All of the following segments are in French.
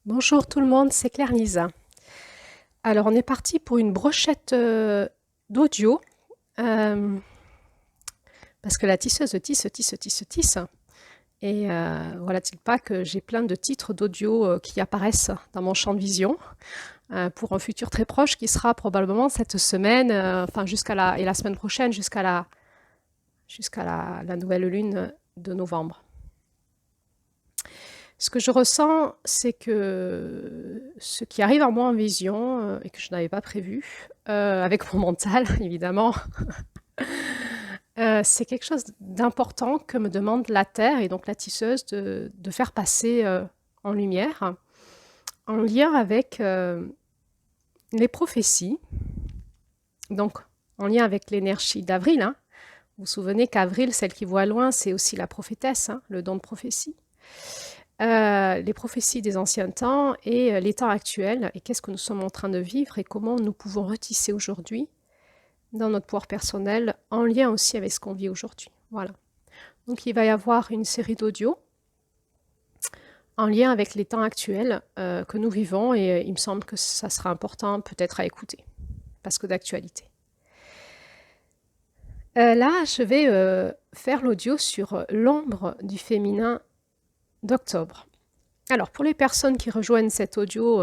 Bonjour tout le monde, c'est Claire Lisa. Alors on est parti pour une brochette d'audio euh, parce que la tisseuse tisse. Et voilà-t-il pas que j'ai plein de titres d'audio qui apparaissent dans mon champ de vision pour un futur très proche qui sera probablement cette semaine, enfin et la semaine prochaine jusqu'à la nouvelle lune de novembre. Ce que je ressens, c'est que ce qui arrive à moi en vision et que je n'avais pas prévu, avec mon mental évidemment, c'est quelque chose d'important que me demande la Terre et donc la tisseuse de faire passer en lumière, en lien avec les prophéties, donc en lien avec l'énergie d'Avril. Hein. Vous vous souvenez qu'Avril, celle qui voit loin, c'est aussi la prophétesse, hein, le don de prophétie. Les prophéties des anciens temps et les temps actuels, et qu'est-ce que nous sommes en train de vivre et comment nous pouvons retisser aujourd'hui dans notre pouvoir personnel en lien aussi avec ce qu'on vit aujourd'hui. Voilà. Donc il va y avoir une série d'audios en lien avec les temps actuels que nous vivons et il me semble que ça sera important peut-être à écouter parce que d'actualité. Là, je vais faire l'audio sur l'ombre du féminin d'octobre. Alors, pour les personnes qui rejoignent cet audio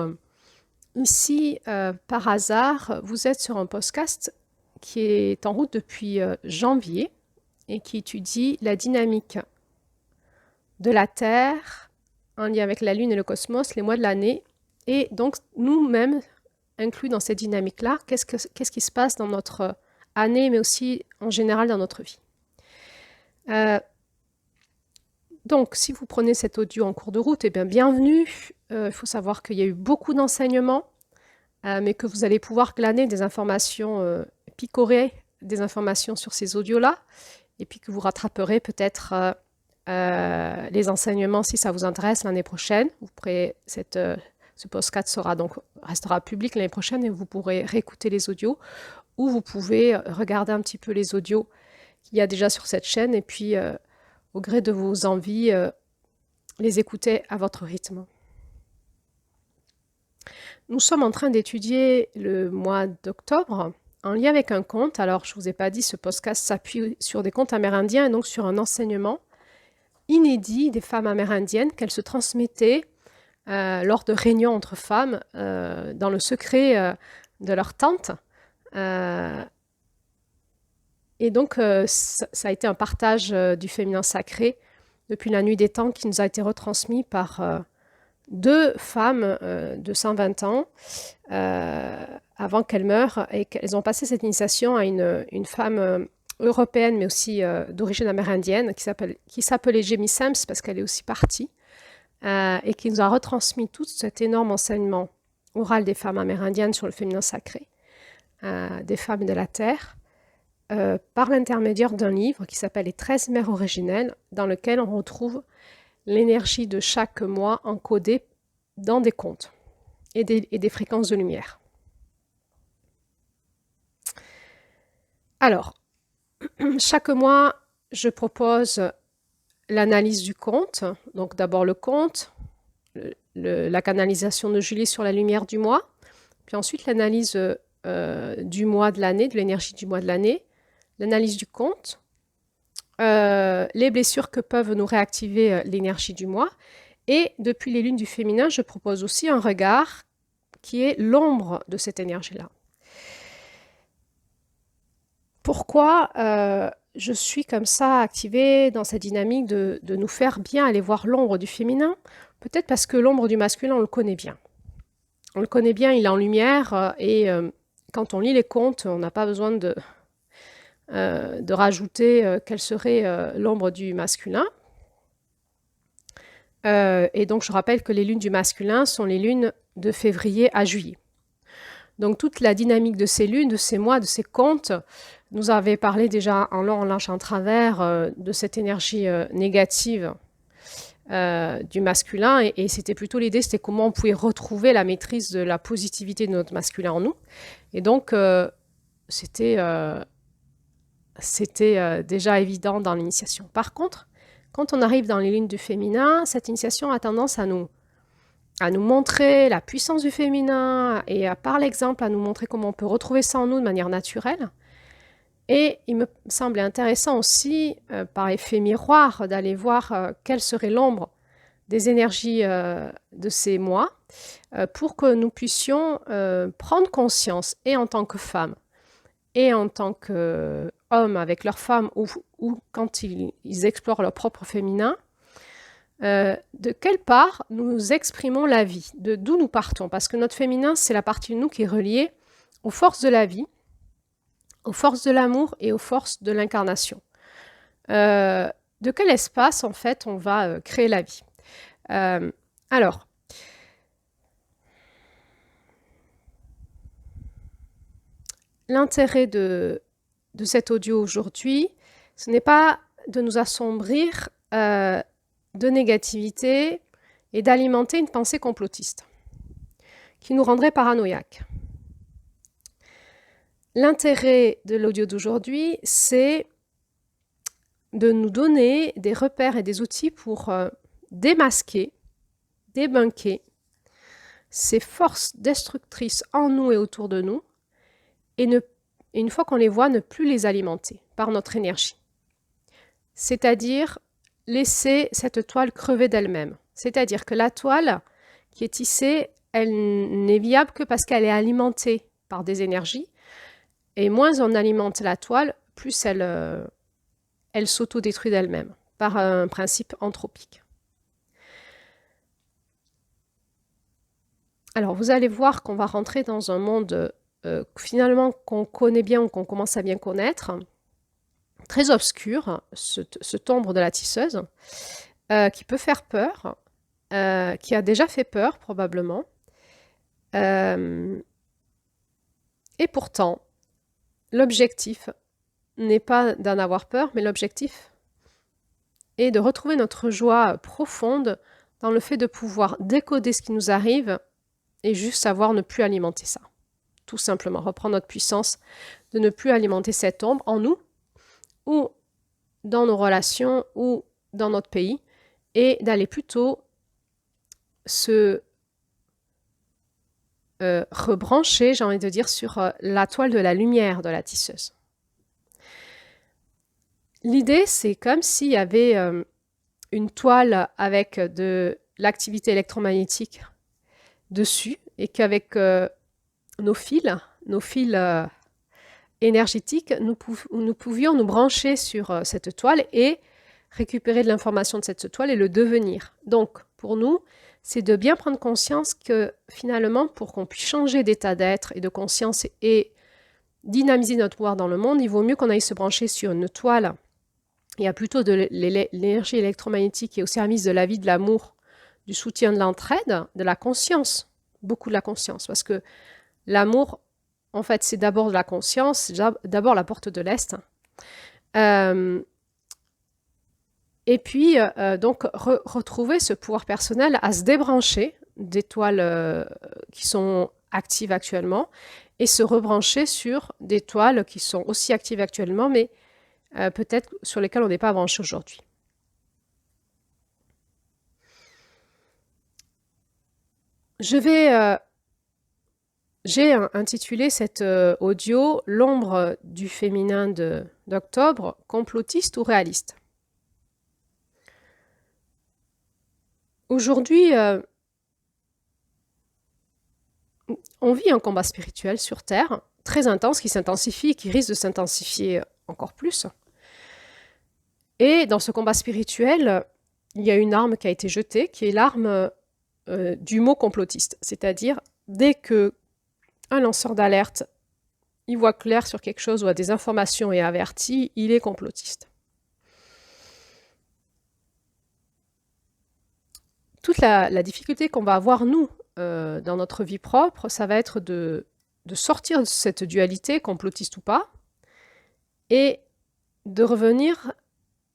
ici, par hasard, vous êtes sur un podcast qui est en route depuis janvier et qui étudie la dynamique de la Terre en lien avec la Lune et le cosmos, les mois de l'année, et donc nous-mêmes inclus dans cette dynamique-là, qu'est-ce qui se passe dans notre année, mais aussi en général dans notre vie. Donc, si vous prenez cet audio en cours de route, eh bien, bienvenue. Il faut savoir qu'il y a eu beaucoup d'enseignements, mais que vous allez pouvoir glaner des informations, picorer des informations sur ces audios-là, et puis que vous rattraperez peut-être les enseignements si ça vous intéresse l'année prochaine. Vous pourrez, ce podcast restera public l'année prochaine et vous pourrez réécouter les audios, ou vous pouvez regarder un petit peu les audios qu'il y a déjà sur cette chaîne, et puis au gré de vos envies, les écouter à votre rythme. Nous sommes en train d'étudier le mois d'octobre en lien avec un conte. Alors, je ne vous ai pas dit, ce podcast s'appuie sur des contes amérindiens et donc sur un enseignement inédit des femmes amérindiennes qu'elles se transmettaient lors de réunions entre femmes dans le secret de leur tente. Et donc, ça a été un partage du féminin sacré depuis la nuit des temps qui nous a été retransmis par deux femmes de 120 ans avant qu'elles meurent et qu'elles ont passé cette initiation à une femme européenne mais aussi d'origine amérindienne qui s'appelait Jamie Sams parce qu'elle est aussi partie et qui nous a retransmis tout cet énorme enseignement oral des femmes amérindiennes sur le féminin sacré, des femmes de la terre, par l'intermédiaire d'un livre qui s'appelle Les 13 mères originelles, dans lequel on retrouve l'énergie de chaque mois encodée dans des contes et des fréquences de lumière. Alors, chaque mois, je propose l'analyse du conte. Donc d'abord le conte, la canalisation de Julie sur la lumière du mois, puis ensuite l'analyse du mois de l'année, de l'énergie du mois de l'année, l'analyse du conte, les blessures que peuvent nous réactiver l'énergie du mois. Et depuis les lunes du féminin, je propose aussi un regard qui est l'ombre de cette énergie-là. Pourquoi je suis comme ça activée dans cette dynamique de nous faire bien aller voir l'ombre du féminin? Peut-être parce que l'ombre du masculin, on le connaît bien. On le connaît bien, il est en lumière et quand on lit les contes, on n'a pas besoin de rajouter quelle serait l'ombre du masculin. Et donc, je rappelle que les lunes du masculin sont les lunes de février à juillet. Donc, toute la dynamique de ces lunes, de ces mois, de ces contes, nous avait parlé déjà en long, en large, en travers de cette énergie négative du masculin. Et c'était plutôt l'idée, c'était comment on pouvait retrouver la maîtrise de la positivité de notre masculin en nous. Et donc, c'était déjà évident dans l'initiation. Par contre, quand on arrive dans les lignes du féminin, cette initiation a tendance à nous à nous montrer la puissance du féminin et par l'exemple à nous montrer comment on peut retrouver ça en nous de manière naturelle. Et il me semblait intéressant aussi, par effet miroir, d'aller voir quelle serait l'ombre des énergies de ces mois, pour que nous puissions prendre conscience, et en tant que femme, et en tant qu'hommes avec leurs femmes, ou quand ils explorent leur propre féminin, de quelle part nous exprimons la vie, d'où nous partons. Parce que notre féminin, c'est la partie de nous qui est reliée aux forces de la vie, aux forces de l'amour et aux forces de l'incarnation. De quel espace, en fait, on va créer la vie? Alors, l'intérêt de cet audio aujourd'hui, ce n'est pas de nous assombrir de négativité et d'alimenter une pensée complotiste qui nous rendrait paranoïaques. L'intérêt de l'audio d'aujourd'hui, c'est de nous donner des repères et des outils pour démasquer, débunker ces forces destructrices en nous et autour de nous, et une fois qu'on les voit, ne plus les alimenter par notre énergie. C'est-à-dire laisser cette toile crever d'elle-même. C'est-à-dire que la toile qui est tissée, elle n'est viable que parce qu'elle est alimentée par des énergies. Et moins on alimente la toile, plus elle s'autodétruit d'elle-même, par un principe anthropique. Alors, vous allez voir qu'on va rentrer dans un monde finalement qu'on connaît bien ou qu'on commence à bien connaître, très obscur, cette ombre de la tisseuse, qui peut faire peur, qui a déjà fait peur probablement. Et pourtant, l'objectif n'est pas d'en avoir peur, mais l'objectif est de retrouver notre joie profonde dans le fait de pouvoir décoder ce qui nous arrive et juste savoir ne plus alimenter ça. Tout simplement, reprendre notre puissance de ne plus alimenter cette ombre en nous, ou dans nos relations, ou dans notre pays, et d'aller plutôt se rebrancher, j'ai envie de dire, sur la toile de la lumière de la tisseuse. L'idée, c'est comme s'il y avait une toile avec de l'activité électromagnétique dessus, et qu'avec nos fils énergétiques, nous pouvions nous brancher sur cette toile et récupérer de l'information de cette toile et le devenir. Donc, pour nous, c'est de bien prendre conscience que finalement, pour qu'on puisse changer d'état d'être et de conscience et dynamiser notre pouvoir dans le monde, il vaut mieux qu'on aille se brancher sur une toile. Il y a plutôt de l'énergie électromagnétique qui est au service de la vie, de l'amour, du soutien, de l'entraide, de la conscience, beaucoup de la conscience, parce que l'amour, en fait, c'est d'abord de la conscience, c'est d'abord la porte de l'Est. Et puis, donc, retrouver ce pouvoir personnel à se débrancher des toiles qui sont actives actuellement et se rebrancher sur des toiles qui sont aussi actives actuellement, mais peut-être sur lesquelles on n'est pas branché aujourd'hui. J'ai intitulé cet audio « L'ombre du féminin d'octobre, complotiste ou réaliste ». Aujourd'hui, on vit un combat spirituel sur Terre, très intense, qui s'intensifie et qui risque de s'intensifier encore plus. Et dans ce combat spirituel, il y a une arme qui a été jetée, qui est l'arme du mot complotiste. C'est-à-dire, dès qu'un lanceur d'alerte il voit clair sur quelque chose ou a des informations et est averti, il est complotiste. Toute la difficulté qu'on va avoir, nous, dans notre vie propre, ça va être de sortir de cette dualité, complotiste ou pas, et de revenir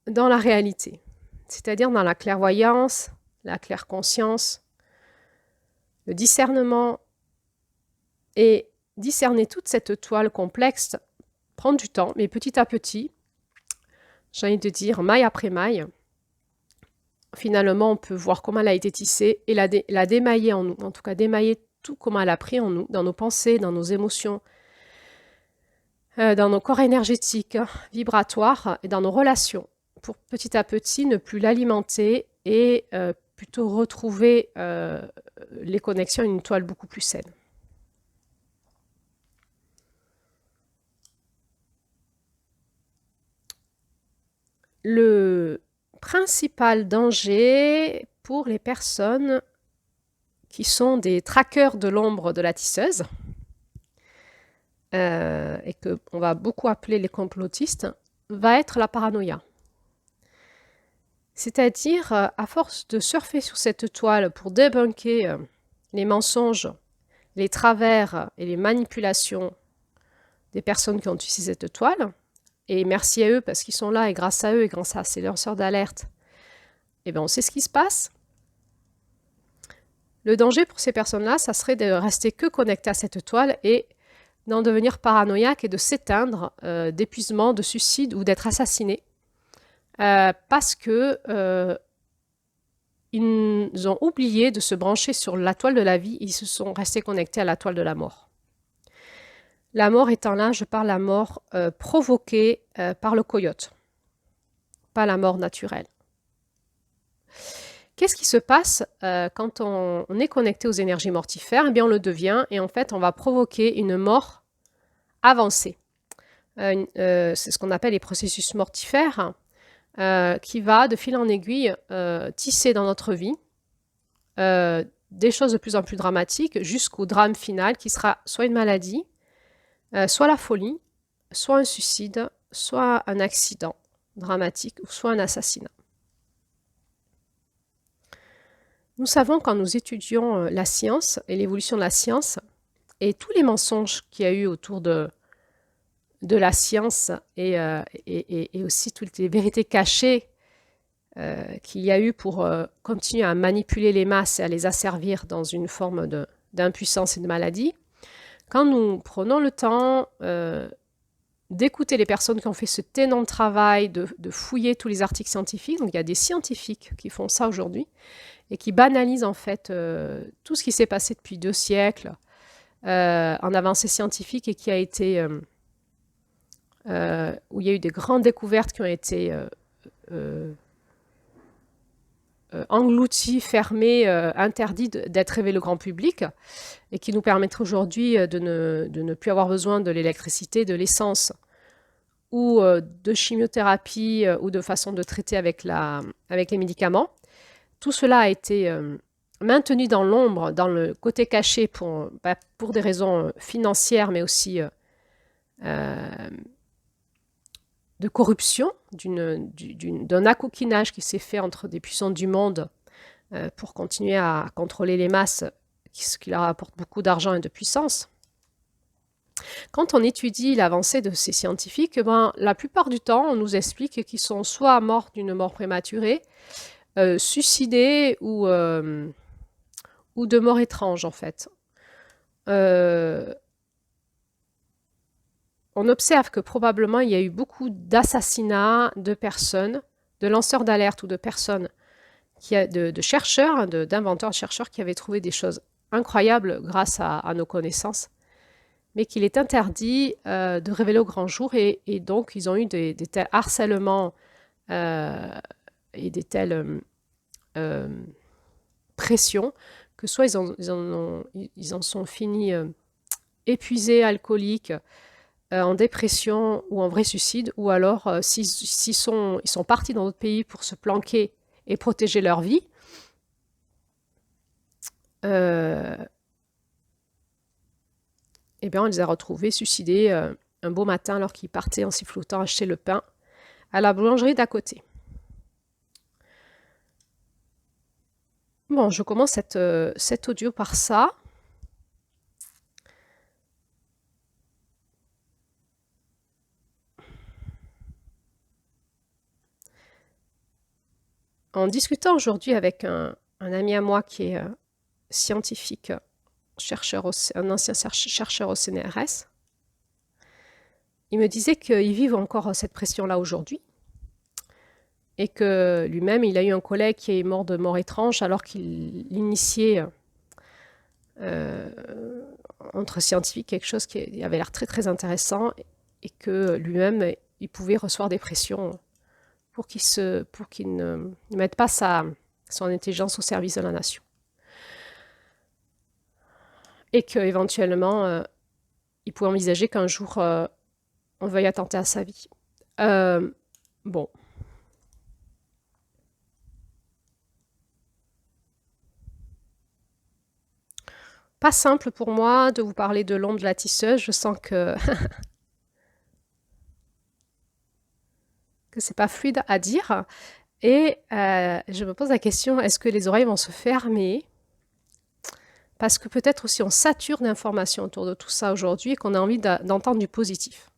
dans la réalité, c'est-à-dire dans la clairvoyance, la claire conscience, le discernement, et discerner toute cette toile complexe prend du temps, mais petit à petit, j'ai envie de dire maille après maille, finalement, on peut voir comment elle a été tissée et la démailler en nous. En tout cas, démailler tout comment elle a pris en nous, dans nos pensées, dans nos émotions, dans nos corps énergétiques, vibratoires et dans nos relations, pour petit à petit ne plus l'alimenter et plutôt retrouver les connexions à une toile beaucoup plus saine. Le principal danger pour les personnes qui sont des traqueurs de l'ombre de la tisseuse, et qu'on va beaucoup appeler les complotistes, va être la paranoïa. C'est-à-dire, à force de surfer sur cette toile pour débunker les mensonges, les travers et les manipulations des personnes qui ont utilisé cette toile, et merci à eux parce qu'ils sont là, et grâce à eux et grâce à ces lanceurs d'alerte, eh bien on sait ce qui se passe. Le danger pour ces personnes-là, ça serait de rester que connectés à cette toile et d'en devenir paranoïaque et de s'éteindre d'épuisement, de suicide ou d'être assassiné. Parce que ils ont oublié de se brancher sur la toile de la vie, ils se sont restés connectés à la toile de la mort. La mort étant là, je parle de la mort provoquée par le coyote, pas la mort naturelle. Qu'est-ce qui se passe quand on est connecté aux énergies mortifères? Eh bien, on le devient et en fait, on va provoquer une mort avancée. C'est ce qu'on appelle les processus mortifères, qui va, de fil en aiguille, tisser dans notre vie des choses de plus en plus dramatiques jusqu'au drame final qui sera soit une maladie, soit la folie, soit un suicide, soit un accident dramatique ou soit un assassinat. Nous savons quand nous étudions la science et l'évolution de la science et tous les mensonges qu'il y a eu autour de la science et aussi toutes les vérités cachées qu'il y a eu pour continuer à manipuler les masses et à les asservir dans une forme d'impuissance et de maladie. Quand nous prenons le temps d'écouter les personnes qui ont fait ce énorme travail, de fouiller tous les articles scientifiques, donc il y a des scientifiques qui font ça aujourd'hui, et qui banalisent en fait tout ce qui s'est passé depuis 2 siècles en avancée scientifique et qui a été où il y a eu des grandes découvertes qui ont été englouties, fermées, interdites d'être révélées au grand public et qui nous permettraient aujourd'hui de ne plus avoir besoin de l'électricité, de l'essence ou de chimiothérapie ou de façon de traiter avec les médicaments. Tout cela a été maintenu dans l'ombre, dans le côté caché pour des raisons financières, mais aussi de corruption, d'un accoquinage qui s'est fait entre des puissants du monde pour continuer à contrôler les masses, ce qui leur apporte beaucoup d'argent et de puissance. Quand on étudie l'avancée de ces scientifiques, la plupart du temps, on nous explique qu'ils sont soit morts d'une mort prématurée, suicidés ou de mort étrange, en fait. On observe que probablement il y a eu beaucoup d'assassinats de personnes, de lanceurs d'alerte ou de personnes, de chercheurs, d'inventeurs, de chercheurs qui avaient trouvé des choses incroyables grâce à nos connaissances, mais qu'il est interdit de révéler au grand jour et donc ils ont eu des tels harcèlements et des telles pressions que soit ils en sont finis épuisés, alcooliques, en dépression ou en vrai suicide, ou alors ils sont partis dans d'autres pays pour se planquer et protéger leur vie, eh bien on les a retrouvés suicidés un beau matin alors qu'ils partaient en sifflotant acheter le pain à la boulangerie d'à côté. Bon, je commence cet audio par ça. En discutant aujourd'hui avec un ami à moi qui est scientifique, un ancien chercheur au CNRS, il me disait qu'ils vivent encore cette pression-là aujourd'hui. et que lui-même, il a eu un collègue qui est mort de mort étrange alors qu'il initiait entre scientifiques quelque chose qui avait l'air très très intéressant et que lui-même, il pouvait recevoir des pressions pour qu'il ne mette pas son intelligence au service de la nation. Et qu'éventuellement, il pouvait envisager qu'un jour, on veuille attenter à sa vie. Bon. Pas simple pour moi de vous parler de l'ombre de la tisseuse. Je sens que c'est pas fluide à dire. Et je me pose la question, est-ce que les oreilles vont se fermer? Parce que peut-être aussi on sature d'informations autour de tout ça aujourd'hui et qu'on a envie d'entendre du positif.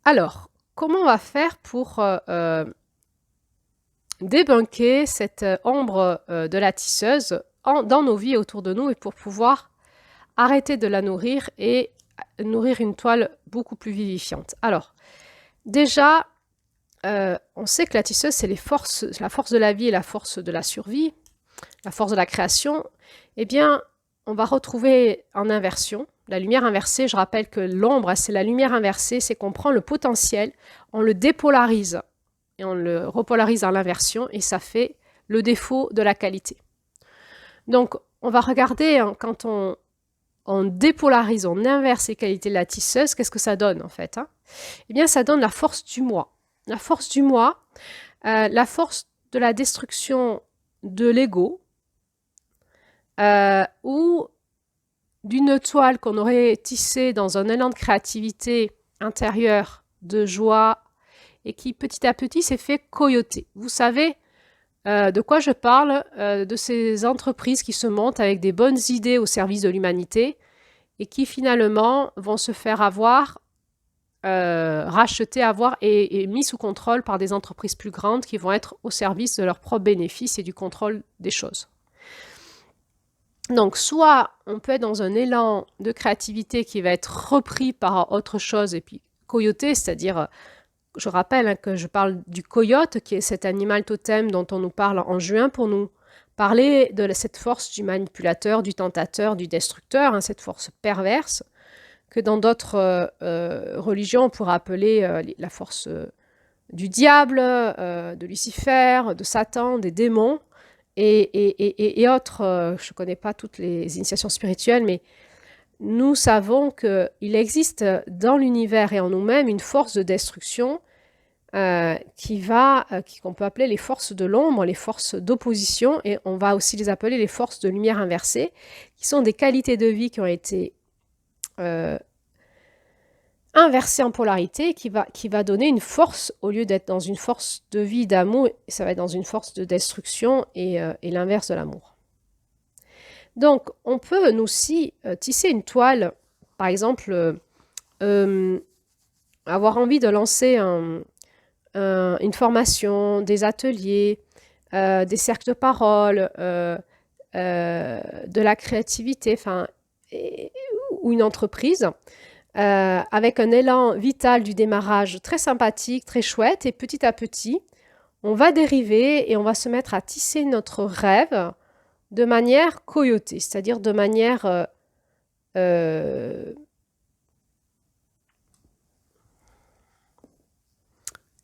Alors, comment on va faire pour débunker cette ombre de la tisseuse dans nos vies autour de nous et pour pouvoir arrêter de la nourrir et nourrir une toile beaucoup plus vivifiante. Alors, déjà, on sait que la tisseuse, c'est la force de la vie et la force de la survie, la force de la création. Eh bien, on va retrouver en inversion. La lumière inversée, je rappelle que l'ombre, c'est la lumière inversée, c'est qu'on prend le potentiel, on le dépolarise et on le repolarise à l'inversion et ça fait le défaut de la qualité. Donc, on va regarder quand on dépolarise, on inverse les qualités de la tisseuse, qu'est-ce que ça donne en fait, hein? Eh bien, ça donne la force du moi. La force du moi, la force de la destruction de l'ego, ou d'une toile qu'on aurait tissée dans un élan de créativité intérieure, de joie, et qui petit à petit s'est fait coyoter. Vous savez de quoi je parle, de ces entreprises qui se montent avec des bonnes idées au service de l'humanité et qui finalement vont se faire avoir, racheter, avoir et mis sous contrôle par des entreprises plus grandes qui vont être au service de leurs propres bénéfices et du contrôle des choses. Donc, soit on peut être dans un élan de créativité qui va être repris par autre chose et puis coyoté, c'est-à-dire, je rappelle que je parle du coyote, qui est cet animal totem dont on nous parle en juin pour nous parler de cette force du manipulateur, du tentateur, du destructeur, cette force perverse, que dans d'autres religions on pourrait appeler la force du diable, de Lucifer, de Satan, des démons. Et autres, je ne connais pas toutes les initiations spirituelles, mais nous savons qu'il existe dans l'univers et en nous-mêmes une force de destruction qu'on peut appeler les forces de l'ombre, les forces d'opposition, et on va aussi les appeler les forces de lumière inversée, qui sont des qualités de vie qui ont été inversé en polarité qui va donner une force, au lieu d'être dans une force de vie, d'amour, ça va être dans une force de destruction et l'inverse de l'amour. Donc, on peut nous aussi tisser une toile, par exemple, avoir envie de lancer une formation, des ateliers, des cercles de parole, de la créativité, ou une entreprise, avec un élan vital du démarrage très sympathique, très chouette, et petit à petit, on va dériver et on va se mettre à tisser notre rêve de manière coyotée, c'est-à-dire de manière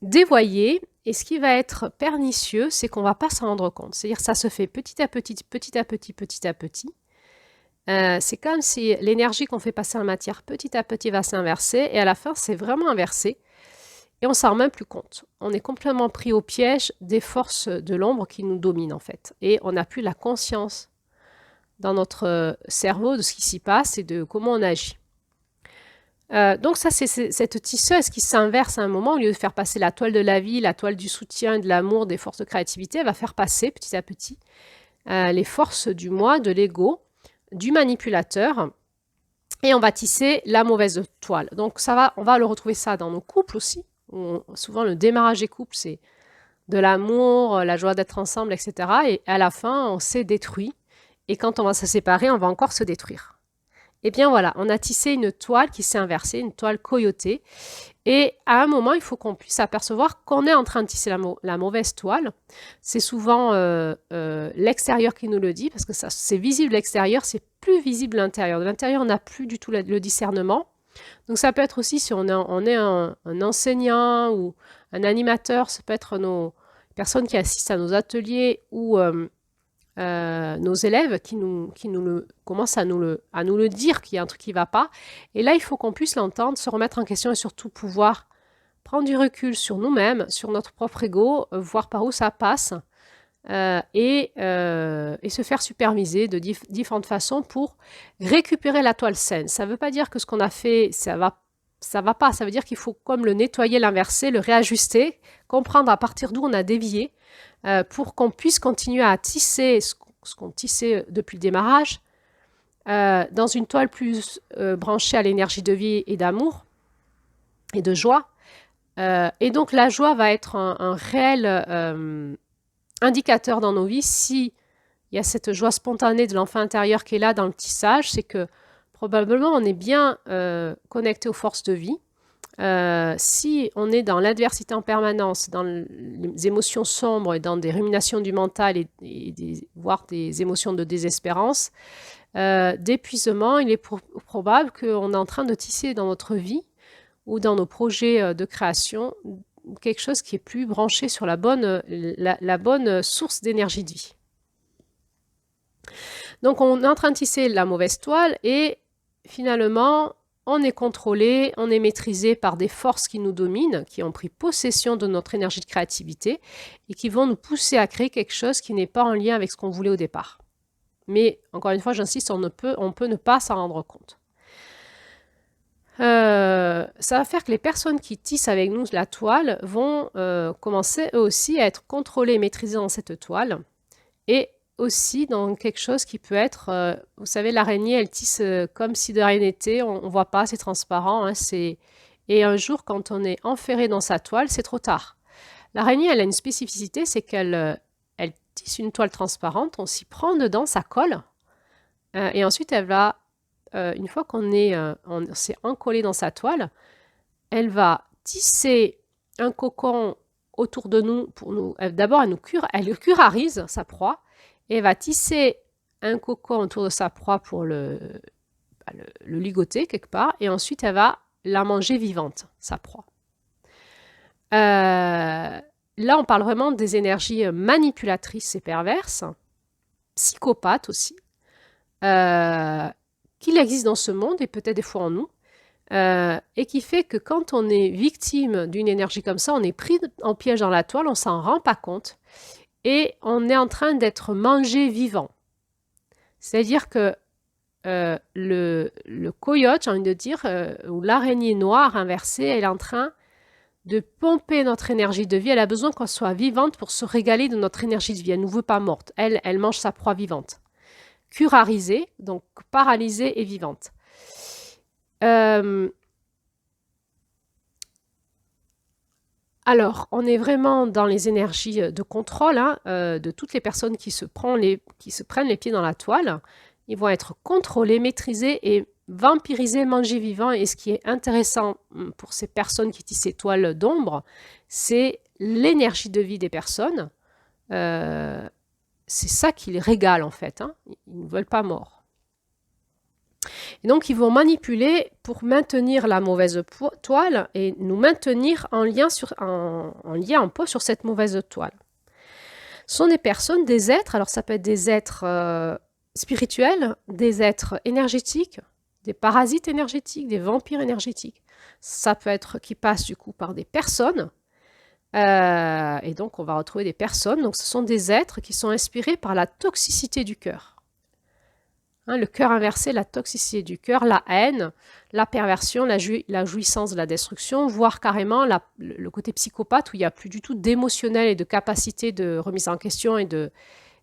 dévoyée. Et ce qui va être pernicieux, c'est qu'on ne va pas s'en rendre compte. C'est-à-dire que ça se fait petit à petit, petit à petit, petit à petit. C'est comme si l'énergie qu'on fait passer en matière petit à petit va s'inverser et à la fin c'est vraiment inversé et on s'en rend même plus compte. On est complètement pris au piège des forces de l'ombre qui nous dominent en fait et on n'a plus la conscience dans notre cerveau de ce qui s'y passe et de comment on agit. Donc ça c'est cette tisseuse qui s'inverse à un moment, au lieu de faire passer la toile de la vie, la toile du soutien, de l'amour, des forces de créativité, elle va faire passer petit à petit les forces du moi, de l'ego, du manipulateur, et on va tisser la mauvaise toile. Donc on va le retrouver ça dans nos couples aussi. Souvent le démarrage des couples, c'est de l'amour, la joie d'être ensemble, etc. Et à la fin, on s'est détruit. Et quand on va se séparer, on va encore se détruire. Eh bien voilà, on a tissé une toile qui s'est inversée, une toile coyotée. Et à un moment, il faut qu'on puisse apercevoir qu'on est en train de tisser la mauvaise toile. C'est souvent l'extérieur qui nous le dit, parce que c'est visible l'extérieur, c'est plus visible l'intérieur. De l'intérieur, on n'a plus du tout le discernement. Donc ça peut être aussi si on est un enseignant ou un animateur, ça peut être nos personnes qui assistent à nos ateliers ou nos élèves qui commencent à nous le dire qu'il y a un truc qui ne va pas. Et là, il faut qu'on puisse l'entendre, se remettre en question et surtout pouvoir prendre du recul sur nous-mêmes, sur notre propre ego, voir par où ça passe et se faire superviser de différentes façons pour récupérer la toile saine. Ça ne veut pas dire que ce qu'on a fait, ça va pas. Ça veut dire qu'il faut comme le nettoyer, l'inverser, le réajuster, comprendre à partir d'où on a dévié pour qu'on puisse continuer à tisser ce qu'on tissait depuis le démarrage dans une toile plus branchée à l'énergie de vie et d'amour et de joie. Et donc la joie va être un réel indicateur dans nos vies. Si il y a cette joie spontanée de l'enfant intérieur qui est là dans le tissage, c'est que probablement on est bien connecté aux forces de vie. Si on est dans l'adversité en permanence, dans les émotions sombres et dans des ruminations du mental voire des émotions de désespérance, d'épuisement, il est probable qu'on est en train de tisser dans notre vie ou dans nos projets de création quelque chose qui est plus branché sur la bonne source d'énergie de vie. Donc on est en train de tisser la mauvaise toile et finalement on est contrôlé, on est maîtrisé par des forces qui nous dominent, qui ont pris possession de notre énergie de créativité et qui vont nous pousser à créer quelque chose qui n'est pas en lien avec ce qu'on voulait au départ. Mais encore une fois, j'insiste, on peut ne pas s'en rendre compte. Ça va faire que les personnes qui tissent avec nous la toile vont commencer eux aussi à être contrôlées et maîtrisées dans cette toile et aussi dans quelque chose qui peut être, vous savez, l'araignée, elle tisse comme si de rien n'était, on ne voit pas, c'est transparent. Hein, et un jour, quand on est enferré dans sa toile, c'est trop tard. L'araignée, elle a une spécificité, c'est qu'elle tisse une toile transparente, on s'y prend dedans, ça colle, et ensuite elle va une fois qu'on s'est encollé dans sa toile, elle va tisser un cocon autour de nous pour nous. D'abord, elle curarise sa proie et elle va tisser un cocon autour de sa proie pour le ligoter quelque part et ensuite elle va la manger vivante, sa proie. Là, on parle vraiment des énergies manipulatrices et perverses, psychopathes aussi. Qu'il existe dans ce monde et peut-être des fois en nous, et qui fait que quand on est victime d'une énergie comme ça, on est pris en piège dans la toile, on ne s'en rend pas compte, et on est en train d'être mangé vivant. C'est-à-dire que le coyote, j'ai envie de dire, ou l'araignée noire inversée, elle est en train de pomper notre énergie de vie. Elle a besoin qu'on soit vivante pour se régaler de notre énergie de vie. Elle ne nous veut pas morte. Elle mange sa proie vivante. Curarisée, donc paralysée et vivante. Alors, on est vraiment dans les énergies de contrôle de toutes les personnes qui se prennent les pieds dans la toile. Ils vont être contrôlés, maîtrisés et vampirisés, mangés vivants. Et ce qui est intéressant pour ces personnes qui tissent ces toiles d'ombre, c'est l'énergie de vie des personnes. C'est ça qui les régale en fait. Ils ne veulent pas morts. Et donc, ils vont manipuler pour maintenir la mauvaise toile et nous maintenir en lien en pause sur cette mauvaise toile. Ce sont des personnes, des êtres, alors ça peut être des êtres spirituels, des êtres énergétiques, des parasites énergétiques, des vampires énergétiques. Ça peut être qui passe du coup par des personnes. Et donc, on va retrouver des personnes. Donc, ce sont des êtres qui sont inspirés par la toxicité du cœur. Le cœur inversé, la toxicité du cœur, la haine, la perversion, la jouissance de la destruction, voire carrément le côté psychopathe où il n'y a plus du tout d'émotionnel et de capacité de remise en question et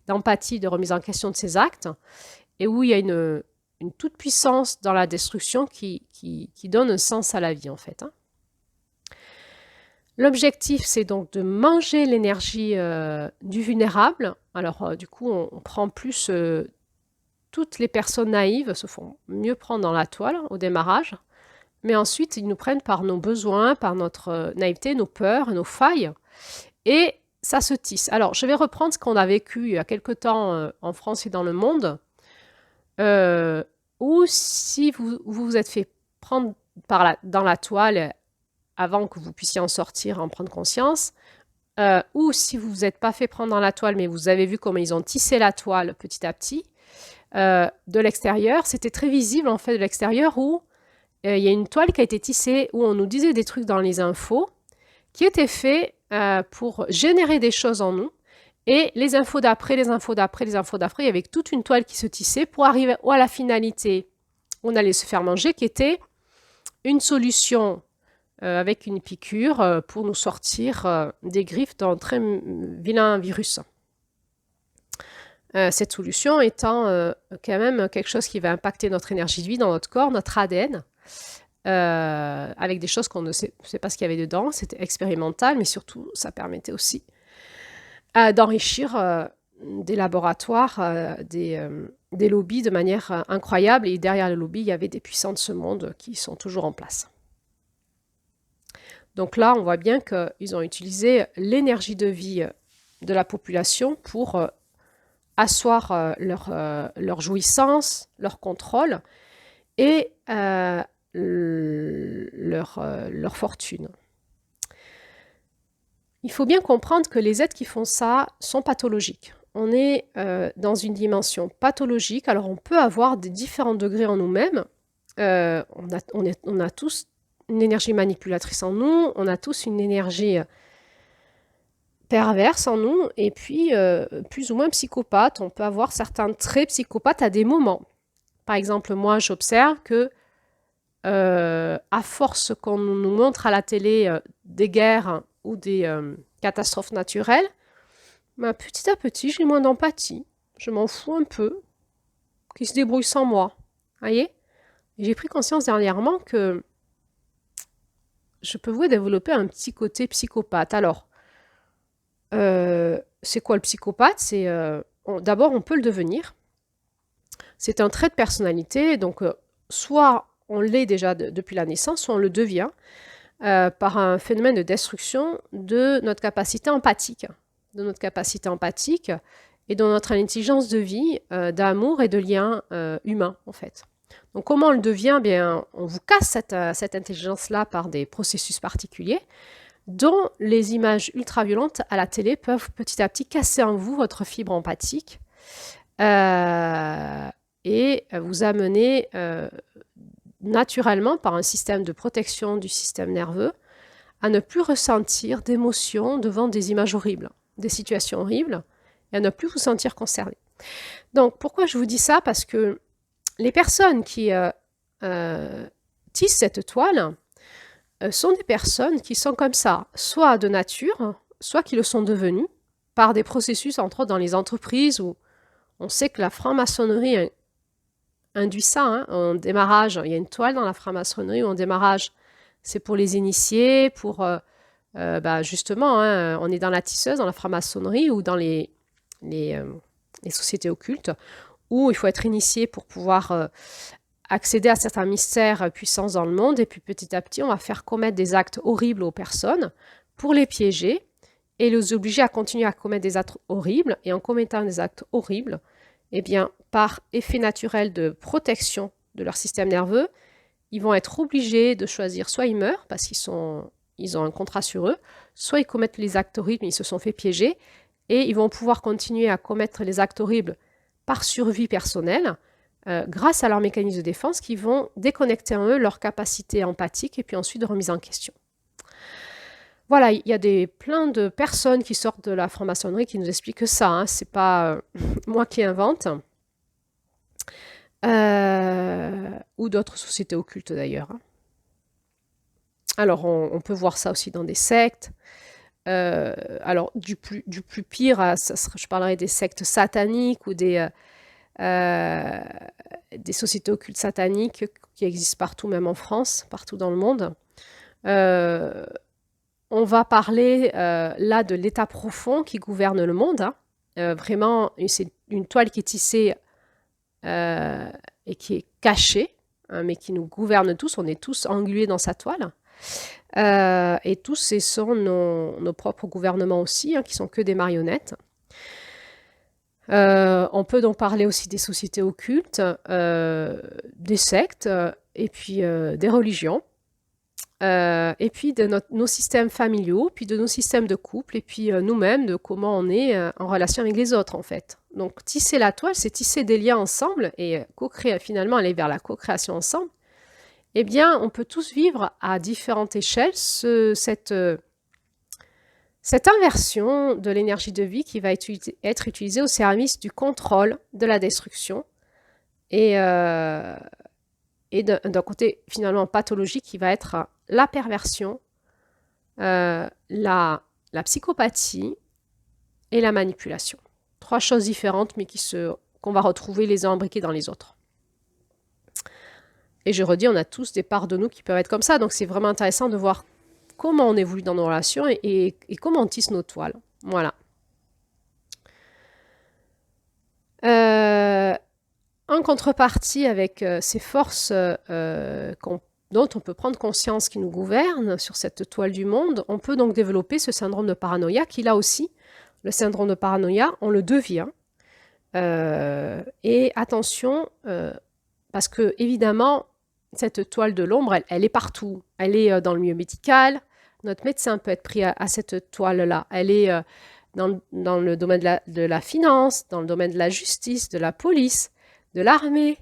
d'empathie, de remise en question de ses actes, et où il y a une toute-puissance dans la destruction qui donne un sens à la vie, en fait. L'objectif, c'est donc de manger l'énergie du vulnérable. Alors, du coup, on prend plus toutes les personnes naïves se font mieux prendre dans la toile au démarrage, mais ensuite ils nous prennent par nos besoins, par notre naïveté, nos peurs, nos failles, et ça se tisse. Alors, je vais reprendre ce qu'on a vécu il y a quelque temps en France et dans le monde, où si vous vous êtes fait prendre dans la toile avant que vous puissiez en sortir, en prendre conscience, ou si vous vous êtes pas fait prendre dans la toile, mais vous avez vu comment ils ont tissé la toile petit à petit, de l'extérieur, c'était très visible en fait de l'extérieur où il y a une toile qui a été tissée, où on nous disait des trucs dans les infos, qui étaient faits pour générer des choses en nous, et les infos d'après, les infos d'après, les infos d'après, il y avait toute une toile qui se tissait pour arriver à la finalité, on allait se faire manger, qui était une solution avec une piqûre pour nous sortir des griffes d'un très vilain virus. Cette solution étant quand même quelque chose qui va impacter notre énergie de vie dans notre corps, notre ADN, avec des choses qu'on ne sait pas ce qu'il y avait dedans. C'était expérimental, mais surtout, ça permettait aussi d'enrichir des laboratoires, des lobbies de manière incroyable. Et derrière les lobbies, il y avait des puissants de ce monde qui sont toujours en place. Donc là, on voit bien qu'ils ont utilisé l'énergie de vie de la population pour asseoir leur jouissance, leur contrôle et leur fortune. Il faut bien comprendre que les êtres qui font ça sont pathologiques. On est dans une dimension pathologique, alors on peut avoir des différents degrés en nous-mêmes. On a tous une énergie manipulatrice en nous, on a tous une énergie perverse en nous, et puis plus ou moins psychopathe. On peut avoir certains traits psychopathes à des moments. Par exemple, moi, j'observe que à force qu'on nous montre à la télé des guerres ou des catastrophes naturelles, petit à petit, j'ai moins d'empathie. Je m'en fous un peu qu'ils se débrouillent sans moi. Voyez ? J'ai pris conscience dernièrement que je peux développer un petit côté psychopathe. Alors, c'est quoi le psychopathe? D'abord, on peut le devenir. C'est un trait de personnalité, donc soit on l'est déjà depuis la naissance, soit on le devient par un phénomène de destruction de notre capacité empathique, et de notre intelligence de vie, d'amour et de lien humain, en fait. Donc comment on le devient? Bien, on vous casse cette intelligence-là par des processus particuliers, dont les images ultraviolentes à la télé peuvent petit à petit casser en vous votre fibre empathique et vous amener naturellement par un système de protection du système nerveux à ne plus ressentir d'émotions devant des images horribles, des situations horribles, et à ne plus vous sentir concerné. Donc pourquoi je vous dis ça? Parce que les personnes qui tissent cette toile sont des personnes qui sont comme ça, soit de nature, soit qui le sont devenues par des processus, entre autres dans les entreprises, où on sait que la franc-maçonnerie induit ça. En démarrage, il y a une toile dans la franc-maçonnerie où en démarrage, c'est pour les initiés, pour justement, on est dans la tisseuse, dans la franc-maçonnerie ou dans les sociétés occultes, où il faut être initié pour pouvoir accéder à certains mystères puissants dans le monde, et puis petit à petit, on va faire commettre des actes horribles aux personnes pour les piéger et les obliger à continuer à commettre des actes horribles. Et en commettant des actes horribles, eh bien, par effet naturel de protection de leur système nerveux, ils vont être obligés de choisir, soit ils meurent parce qu'ils ont un contrat sur eux, soit ils commettent les actes horribles, mais ils se sont fait piéger, et ils vont pouvoir continuer à commettre les actes horribles par survie personnelle, grâce à leurs mécanismes de défense qui vont déconnecter en eux leur capacité empathique et puis ensuite de remise en question. Voilà, il y a plein de personnes qui sortent de la franc-maçonnerie qui nous expliquent ça, c'est pas moi qui invente, ou d'autres sociétés occultes d'ailleurs. Alors on peut voir ça aussi dans des sectes. Alors du plus pire, je parlerai des sectes sataniques ou des sociétés occultes sataniques qui existent partout, même en France, partout dans le monde. On va parler là de l'état profond qui gouverne le monde. Vraiment, c'est une toile qui est tissée et qui est caché, hein, mais qui nous gouverne tous. On est tous englués dans sa toile. Et tous ces sont nos propres gouvernements aussi, hein, qui sont que des marionnettes. On peut donc parler aussi des sociétés occultes, des sectes, et puis des religions, et puis de nos systèmes familiaux, puis de nos systèmes de couple, et puis nous-mêmes, de comment on est en relation avec les autres, en fait. Donc, tisser la toile, c'est tisser des liens ensemble et co-créer, finalement, aller vers la co-création ensemble. Eh bien, on peut tous vivre à différentes échelles cette inversion de l'énergie de vie qui va être utilisée au service du contrôle de la destruction et d'un côté finalement pathologique qui va être la perversion, la psychopathie et la manipulation. 3 choses différentes mais qu'on va retrouver les uns imbriqués dans les autres. Et je redis, on a tous des parts de nous qui peuvent être comme ça, donc c'est vraiment intéressant de voir comment on évolue dans nos relations et comment on tisse nos toiles. Voilà. En contrepartie, avec ces forces dont on peut prendre conscience qui nous gouvernent sur cette toile du monde, on peut donc développer ce syndrome de paranoïa qui, là aussi, le syndrome de paranoïa, on le devient. Et attention, parce que évidemment, cette toile de l'ombre, elle est partout. Elle est dans le milieu médical. Notre médecin peut être pris à cette toile-là. Elle est dans le domaine de la finance, dans le domaine de la justice, de la police, de l'armée,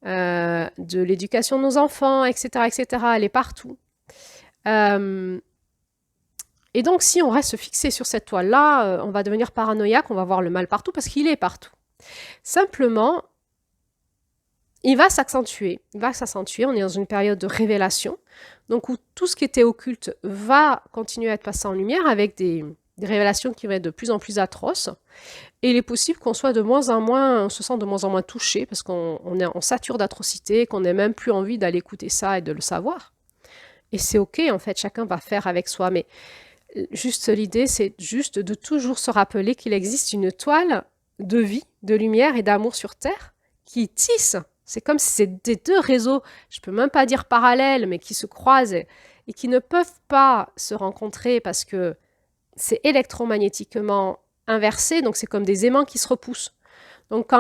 de l'éducation de nos enfants, etc., etc. Elle est partout. Et donc, si on reste fixé sur cette toile-là, on va devenir paranoïaque, on va voir le mal partout parce qu'il est partout. Simplement, il va s'accentuer, on est dans une période de révélation, donc où tout ce qui était occulte va continuer à être passé en lumière avec des révélations qui vont être de plus en plus atroces, et il est possible qu'on soit on se sent de moins en moins touché, parce on sature d'atrocités, qu'on n'ait même plus envie d'aller écouter ça et de le savoir. Et c'est ok, en fait, chacun va faire avec soi, mais juste l'idée, c'est juste de toujours se rappeler qu'il existe une toile de vie, de lumière et d'amour sur Terre qui tisse. C'est comme si c'était 2 réseaux, je ne peux même pas dire parallèles, mais qui se croisent et qui ne peuvent pas se rencontrer parce que c'est électromagnétiquement inversé, donc c'est comme des aimants qui se repoussent. Donc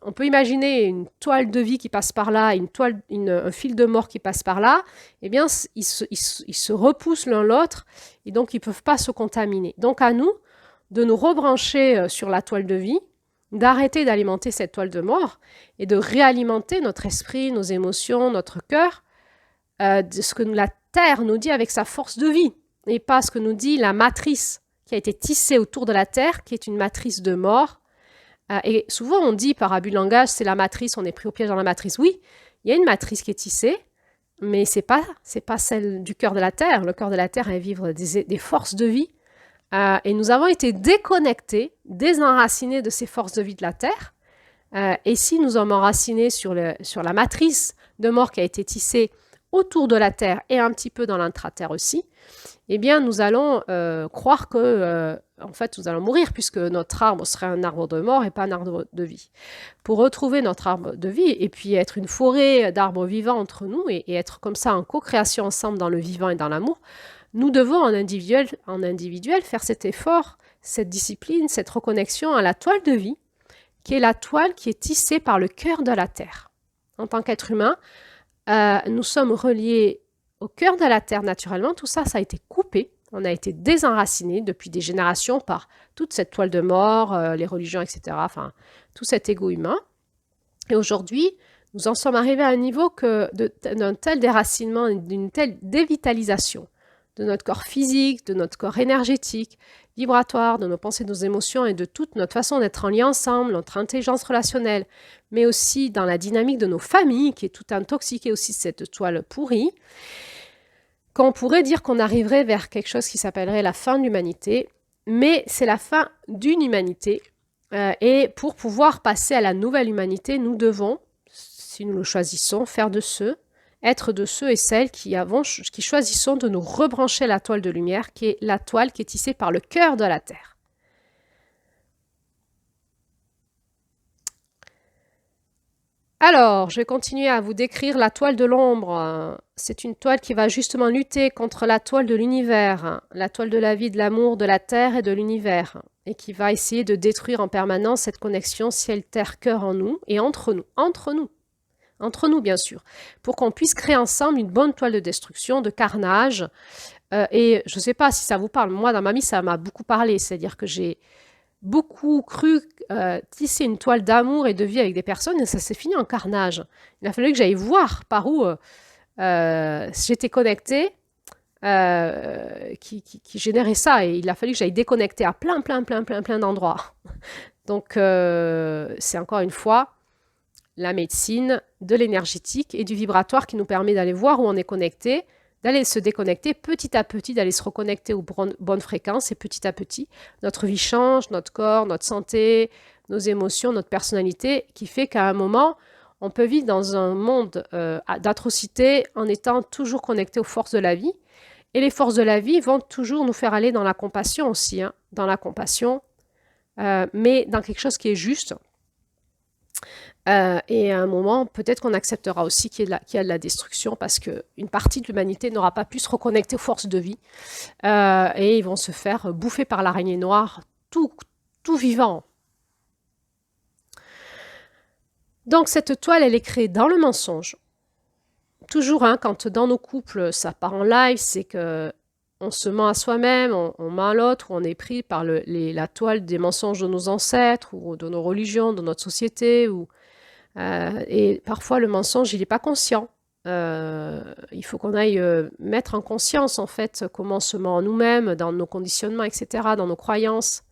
on peut imaginer une toile de vie qui passe par là, un fil de mort qui passe par là, eh bien ils se repoussent l'un l'autre et donc ils ne peuvent pas se contaminer. Donc à nous de nous rebrancher sur la toile de vie, d'arrêter d'alimenter cette toile de mort et de réalimenter notre esprit, nos émotions, notre cœur, de ce que la Terre nous dit avec sa force de vie, et pas ce que nous dit la matrice qui a été tissée autour de la Terre, qui est une matrice de mort. Et souvent on dit par abus de langage, c'est la matrice, on est pris au piège dans la matrice. Oui, il y a une matrice qui est tissée, mais c'est pas celle du cœur de la Terre. Le cœur de la Terre est vivre des forces de vie. Et nous avons été déconnectés, désenracinés de ces forces de vie de la Terre. Et si nous sommes enracinés sur la matrice de mort qui a été tissée autour de la Terre et un petit peu dans l'intra-terre aussi, eh bien nous allons croire que en fait nous allons mourir puisque notre arbre serait un arbre de mort et pas un arbre de vie. Pour retrouver notre arbre de vie et puis être une forêt d'arbres vivants entre nous et être comme ça en co-création ensemble dans le vivant et dans l'amour, nous devons en individuel faire cet effort, cette discipline, cette reconnexion à la toile de vie, qui est la toile qui est tissée par le cœur de la Terre. En tant qu'être humain, nous sommes reliés au cœur de la Terre naturellement. Tout ça, ça a été coupé. On a été désenracinés depuis des générations par toute cette toile de mort, les religions, etc. Enfin, tout cet égo humain. Et aujourd'hui, nous en sommes arrivés à un niveau d'un tel déracinement, d'une telle dévitalisation de notre corps physique, de notre corps énergétique, vibratoire, de nos pensées, de nos émotions et de toute notre façon d'être en lien ensemble, notre intelligence relationnelle, mais aussi dans la dynamique de nos familles, qui est tout intoxiquée aussi de cette toile pourrie, qu'on pourrait dire qu'on arriverait vers quelque chose qui s'appellerait la fin de l'humanité, mais c'est la fin d'une humanité. Et pour pouvoir passer à la nouvelle humanité, nous devons, si nous le choisissons, être de ceux et celles qui choisissons de nous rebrancher la toile de lumière, qui est la toile qui est tissée par le cœur de la Terre. Alors, je vais continuer à vous décrire la toile de l'ombre. C'est une toile qui va justement lutter contre la toile de l'univers, la toile de la vie, de l'amour, de la terre et de l'univers, et qui va essayer de détruire en permanence cette connexion ciel, terre, cœur en nous et entre nous bien sûr, pour qu'on puisse créer ensemble une bonne toile de destruction, de carnage. Et je ne sais pas si ça vous parle, moi dans ma vie ça m'a beaucoup parlé, c'est-à-dire que j'ai beaucoup cru tisser une toile d'amour et de vie avec des personnes et ça s'est fini en carnage. Il a fallu que j'aille voir par où j'étais connectée, qui générait ça, et il a fallu que j'aille déconnecter à plein d'endroits. Donc c'est encore une fois la médecine de l'énergétique et du vibratoire qui nous permet d'aller voir où on est connecté, d'aller se déconnecter petit à petit, d'aller se reconnecter aux bonnes fréquences, et petit à petit, notre vie change, notre corps, notre santé, nos émotions, notre personnalité, qui fait qu'à un moment, on peut vivre dans un monde d'atrocité en étant toujours connecté aux forces de la vie. Et les forces de la vie vont toujours nous faire aller dans la compassion aussi, hein, dans la compassion, mais dans quelque chose qui est juste. Et à un moment, peut-être qu'on acceptera aussi qu'il y a de la destruction, parce qu'une partie de l'humanité n'aura pas pu se reconnecter aux forces de vie, et ils vont se faire bouffer par l'araignée noire, tout vivant. Donc cette toile, elle est créée dans le mensonge. Toujours, hein, quand dans nos couples, ça part en live, c'est que on se ment à soi-même, on ment à l'autre, ou on est pris par la toile des mensonges de nos ancêtres, ou de nos religions, de notre société, et parfois le mensonge, il n'est pas conscient. Il faut qu'on aille mettre en conscience, en fait, comment on se ment en nous-mêmes, dans nos conditionnements, etc., dans nos croyances,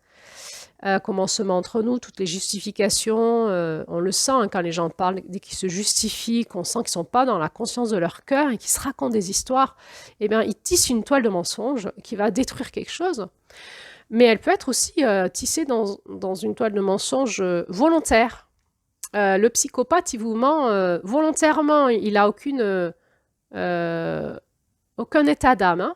comment on se ment entre nous, toutes les justifications. On le sent, hein, quand les gens parlent, dès qu'ils se justifient, qu'on sent qu'ils ne sont pas dans la conscience de leur cœur et qu'ils se racontent des histoires, eh bien, ils tissent une toile de mensonge qui va détruire quelque chose. Mais elle peut être aussi tissée dans une toile de mensonge volontaire. Le psychopathe, il vous ment volontairement, il n'a aucun état d'âme. Hein.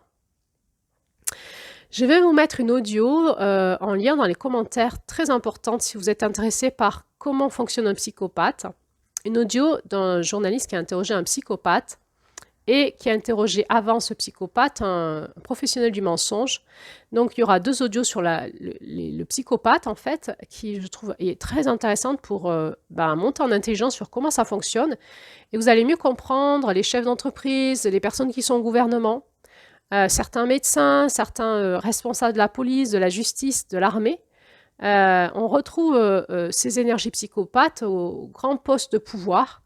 Je vais vous mettre une audio en lien dans les commentaires, très importante si vous êtes intéressé par comment fonctionne un psychopathe. Une audio d'un journaliste qui a interrogé un psychopathe et qui a interrogé avant ce psychopathe un professionnel du mensonge. Donc il y aura 2 audios sur le psychopathe, en fait, qui je trouve est très intéressante pour monter en intelligence sur comment ça fonctionne. Et vous allez mieux comprendre les chefs d'entreprise, les personnes qui sont au gouvernement, certains médecins, certains responsables de la police, de la justice, de l'armée. On retrouve ces énergies psychopathes aux grands postes de pouvoir.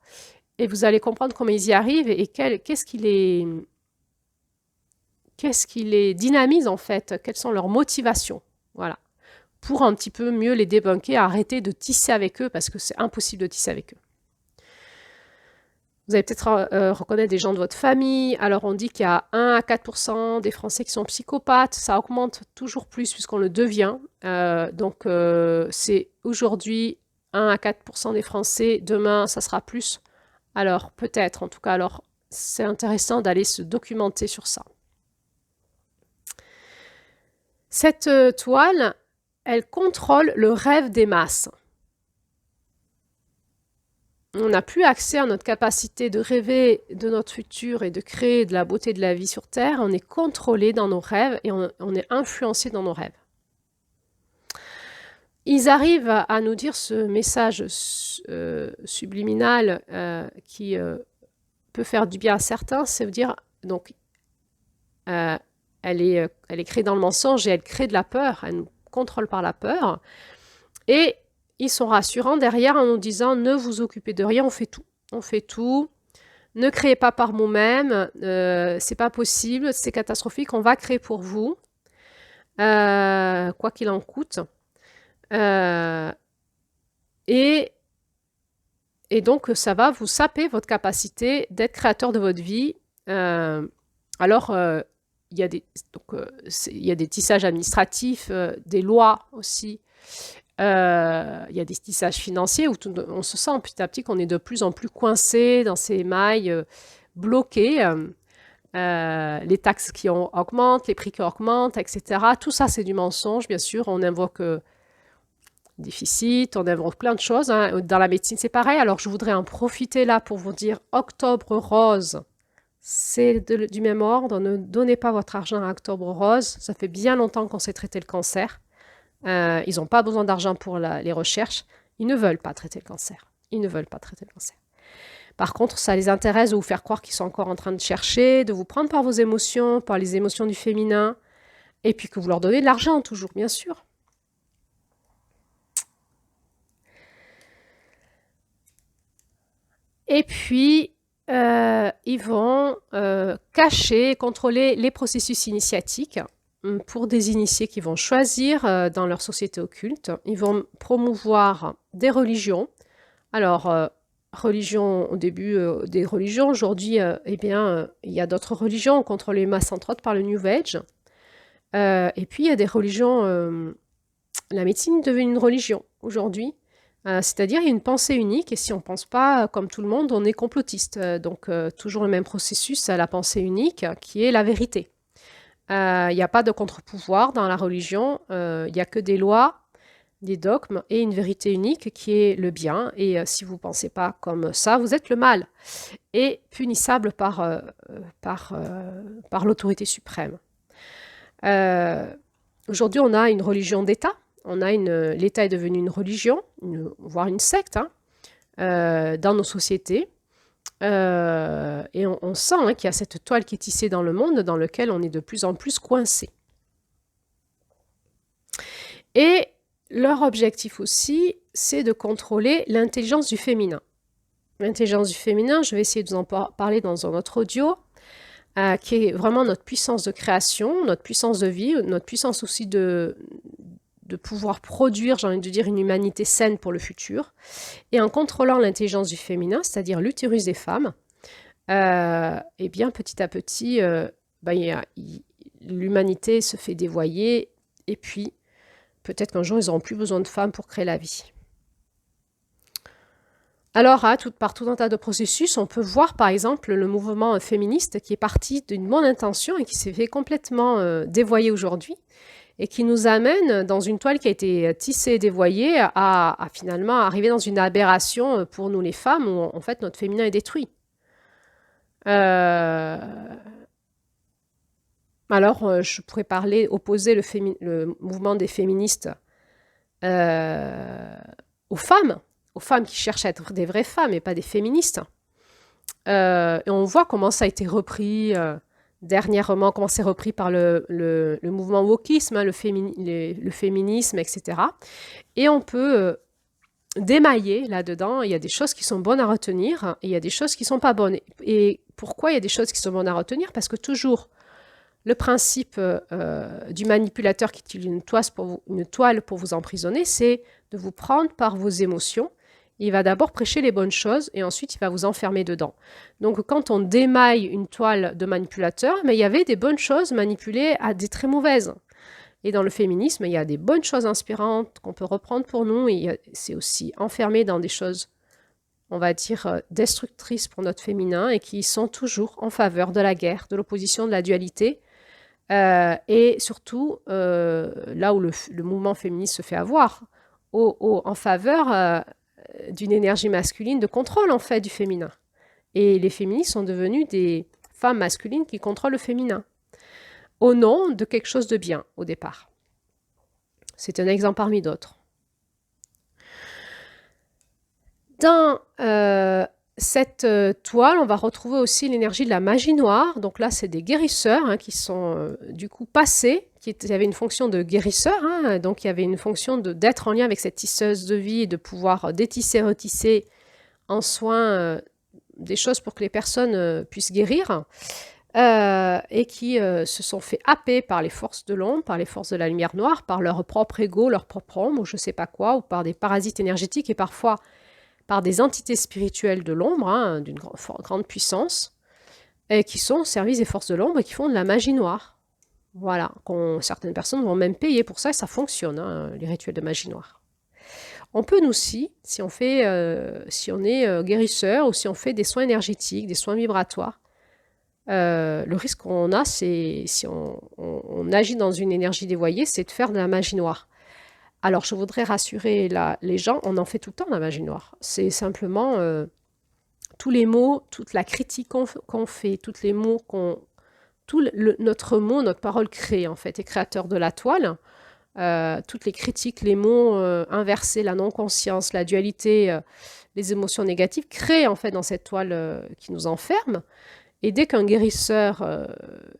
Et vous allez comprendre comment ils y arrivent et qu'est-ce qui les dynamise, en fait, quelles sont leurs motivations, voilà, pour un petit peu mieux les débunker, arrêter de tisser avec eux, parce que c'est impossible de tisser avec eux. Vous allez peut-être reconnaître des gens de votre famille. Alors on dit qu'il y a 1 à 4% des Français qui sont psychopathes, ça augmente toujours plus puisqu'on le devient, donc c'est aujourd'hui 1 à 4% des Français, demain ça sera plus. Alors, peut-être, en tout cas, alors c'est intéressant d'aller se documenter sur ça. Cette toile, elle contrôle le rêve des masses. On n'a plus accès à notre capacité de rêver de notre futur et de créer de la beauté de la vie sur Terre. On est contrôlé dans nos rêves et on est influencé dans nos rêves. Ils arrivent à nous dire ce message subliminal qui peut faire du bien à certains, c'est dire, donc, elle est créée dans le mensonge et elle crée de la peur, elle nous contrôle par la peur. Et ils sont rassurants derrière en nous disant, ne vous occupez de rien, on fait tout. Ne créez pas par vous-même, c'est pas possible, c'est catastrophique, on va créer pour vous, quoi qu'il en coûte. Et donc, ça va vous saper votre capacité d'être créateur de votre vie. Alors, il y a des tissages administratifs, des lois aussi. Il y a des tissages financiers où on se sent petit à petit qu'on est de plus en plus coincé dans ces mailles bloquées. Les taxes qui augmentent, les prix qui augmentent, etc. Tout ça, c'est du mensonge, bien sûr. On invoque déficit, on invoque plein de choses, hein. Dans la médecine, c'est pareil. Alors, je voudrais en profiter là pour vous dire Octobre Rose, c'est du même ordre. Ne donnez pas votre argent à Octobre Rose. Ça fait bien longtemps qu'on sait traiter le cancer. Ils n'ont pas besoin d'argent pour les recherches. Ils ne veulent pas traiter le cancer. Ils ne veulent pas traiter le cancer. Par contre, ça les intéresse de vous faire croire qu'ils sont encore en train de chercher, de vous prendre par vos émotions, par les émotions du féminin, et puis que vous leur donnez de l'argent, toujours, bien sûr. Et puis, ils vont cacher et contrôler les processus initiatiques pour des initiés qui vont choisir dans leur société occulte. Ils vont promouvoir des religions. Alors, religion au début, des religions. Aujourd'hui, eh bien, il y a d'autres religions. On contrôle les masses, entre autres, par le New Age. Et puis, il y a des religions. La médecine est devenue une religion aujourd'hui. C'est-à-dire, il y a une pensée unique, et si on ne pense pas comme tout le monde, on est complotiste. Donc, toujours le même processus à la pensée unique, qui est la vérité. Il n'y a pas de contre-pouvoir dans la religion, il n'y a que des lois, des dogmes et une vérité unique qui est le bien. Et si vous ne pensez pas comme ça, vous êtes le mal et punissable par l'autorité suprême. Aujourd'hui, on a une religion d'État. L'État est devenu une religion, voire une secte, dans nos sociétés. Et on sent qu'il y a cette toile qui est tissée dans le monde, dans lequel on est de plus en plus coincé. Et leur objectif aussi, c'est de contrôler l'intelligence du féminin. L'intelligence du féminin, je vais essayer de vous en parler dans un autre audio, qui est vraiment notre puissance de création, notre puissance de vie, notre puissance aussi de pouvoir produire, j'ai envie de dire, une humanité saine pour le futur. Et en contrôlant l'intelligence du féminin, c'est-à-dire l'utérus des femmes, eh bien, petit à petit, l'humanité se fait dévoyer, et puis peut-être qu'un jour, ils n'auront plus besoin de femmes pour créer la vie. Alors, par tout un tas de processus, on peut voir par exemple le mouvement féministe qui est parti d'une bonne intention et qui s'est fait complètement dévoyer aujourd'hui, et qui nous amène dans une toile qui a été tissée et dévoyée à finalement arriver dans une aberration pour nous les femmes, où en fait notre féminin est détruit. Alors, je pourrais opposer le mouvement des féministes aux femmes qui cherchent à être des vraies femmes et pas des féministes. Et on voit comment ça a été repris dernièrement, comment c'est repris par le mouvement wokisme, le féminisme, etc. Et on peut démailler là-dedans. Il y a des choses qui sont bonnes à retenir et il y a des choses qui ne sont pas bonnes. Et pourquoi il y a des choses qui sont bonnes à retenir? Parce que toujours, le principe du manipulateur qui utilise une toile pour vous emprisonner, c'est de vous prendre par vos émotions. Il va d'abord prêcher les bonnes choses et ensuite il va vous enfermer dedans. Donc quand on démaille une toile de manipulateur, mais il y avait des bonnes choses manipulées à des très mauvaises. Et dans le féminisme, il y a des bonnes choses inspirantes qu'on peut reprendre pour nous, et c'est aussi enfermé dans des choses, on va dire, destructrices pour notre féminin et qui sont toujours en faveur de la guerre, de l'opposition, de la dualité. Et surtout, là où le mouvement féministe se fait avoir, en faveur d'une énergie masculine de contrôle en fait du féminin. Et les féministes sont devenues des femmes masculines qui contrôlent le féminin, au nom de quelque chose de bien au départ. C'est un exemple parmi d'autres. Dans cette toile, on va retrouver aussi l'énergie de la magie noire. Donc là, c'est des guérisseurs qui sont du coup passés, qui avaient une fonction de guérisseur. Donc il y avait une fonction d'être en lien avec cette tisseuse de vie et de pouvoir détisser, retisser en soin des choses pour que les personnes puissent guérir. Et qui se sont fait happer par les forces de l'ombre, par les forces de la lumière noire, par leur propre ego, leur propre ombre, ou je ne sais pas quoi, ou par des parasites énergétiques et parfois par des entités spirituelles de l'ombre, d'une grande puissance, et qui sont au service des forces de l'ombre et qui font de la magie noire. Voilà, certaines personnes vont même payer pour ça, et ça fonctionne, les rituels de magie noire. On peut nous aussi, si on est guérisseur ou si on fait des soins énergétiques, des soins vibratoires, le risque qu'on a, c'est si on agit dans une énergie dévoyée, c'est de faire de la magie noire. Alors, je voudrais rassurer les gens, on en fait tout le temps la magie noire. C'est simplement tous les mots, toute la critique qu'on fait, tous les mots notre mot, notre parole crée en fait, est créateur de la toile. Toutes les critiques, les mots inversés, la non-conscience, la dualité, les émotions négatives créent en fait dans cette toile qui nous enferme. Et dès qu'un guérisseur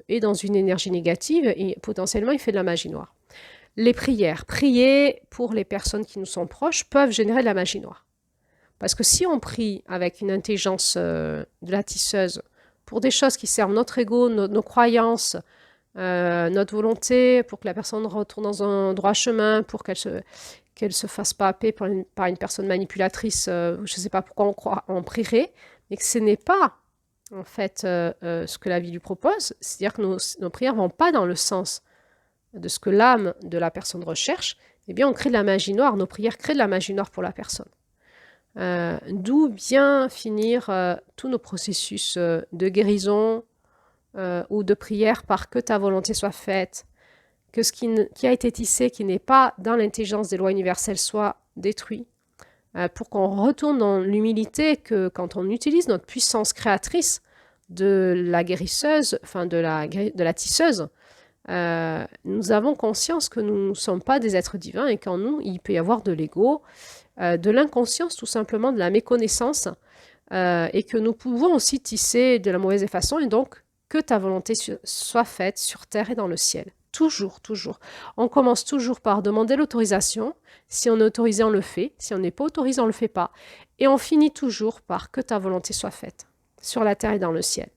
est dans une énergie négative, potentiellement il fait de la magie noire. Les prières, prier pour les personnes qui nous sont proches peuvent générer de la magie noire. Parce que si on prie avec une intelligence de la tisseuse pour des choses qui servent notre ego, nos croyances, notre volonté, pour que la personne retourne dans un droit chemin, pour qu'elle se fasse pas happer par une personne manipulatrice, je ne sais pas pourquoi on prierait, mais que ce n'est pas en fait ce que la vie lui propose, c'est-à-dire que nos prières ne vont pas dans le sens de ce que l'âme de la personne recherche, eh bien on crée de la magie noire, nos prières créent de la magie noire pour la personne. D'où bien finir tous nos processus de guérison ou de prière par que ta volonté soit faite, que ce qui a été tissé, qui n'est pas dans l'intelligence des lois universelles, soit détruit, pour qu'on retourne dans l'humilité que quand on utilise notre puissance créatrice de la guérisseuse, enfin de la tisseuse, nous avons conscience que nous ne sommes pas des êtres divins et qu'en nous, il peut y avoir de l'ego, de l'inconscience tout simplement, de la méconnaissance, et que nous pouvons aussi tisser de la mauvaise façon, et donc que ta volonté soit faite sur terre et dans le ciel. Toujours, toujours. On commence toujours par demander l'autorisation. Si on est autorisé, on le fait. Si on n'est pas autorisé, on ne le fait pas. Et on finit toujours par que ta volonté soit faite sur la terre et dans le ciel.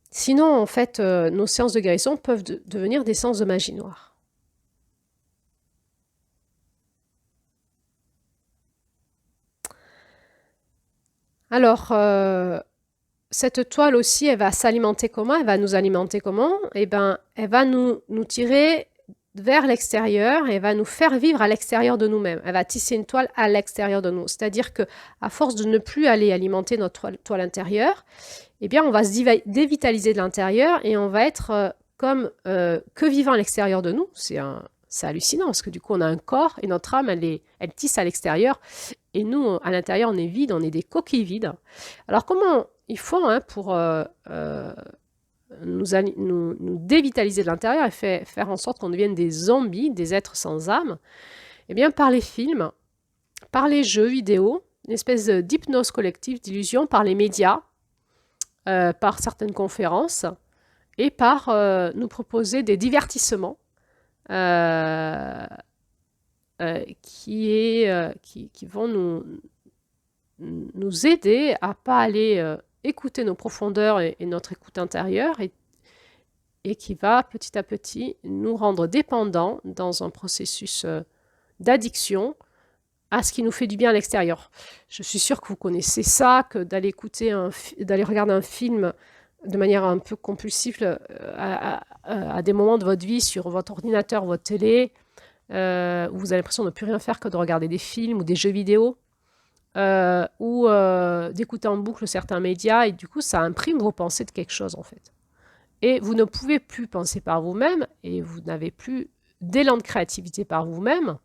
Sinon, en fait, nos séances de guérison peuvent devenir des séances de magie noire. Alors, cette toile aussi, elle va s'alimenter comment? Elle va nous alimenter comment? Eh bien, elle va nous tirer vers l'extérieur et elle va nous faire vivre à l'extérieur de nous-mêmes. Elle va tisser une toile à l'extérieur de nous. C'est-à-dire qu'à force de ne plus aller alimenter notre toile intérieure, eh bien, on va se dévitaliser de l'intérieur et on va être comme que vivant à l'extérieur de nous. C'est hallucinant parce que du coup, on a un corps et notre âme, elle tisse à l'extérieur. Et nous, à l'intérieur, on est vide, on est des coquilles vides. Alors, comment il faut pour nous dévitaliser de l'intérieur et faire en sorte qu'on devienne des zombies, des êtres sans âme? Eh bien, par les films, par les jeux vidéo, une espèce d'hypnose collective, d'illusion, par les médias, par certaines conférences et par nous proposer des divertissements qui vont nous aider à ne pas aller écouter nos profondeurs et notre écoute intérieure et qui va petit à petit nous rendre dépendants dans un processus d'addiction à ce qui nous fait du bien à l'extérieur. Je suis sûre que vous connaissez ça, que d'aller regarder un film de manière un peu compulsive à des moments de votre vie sur votre ordinateur, votre télé, où vous avez l'impression de ne plus rien faire que de regarder des films ou des jeux vidéo, ou d'écouter en boucle certains médias, et du coup, ça imprime vos pensées de quelque chose, en fait. Et vous ne pouvez plus penser par vous-même, et vous n'avez plus d'élan de créativité par vous-même.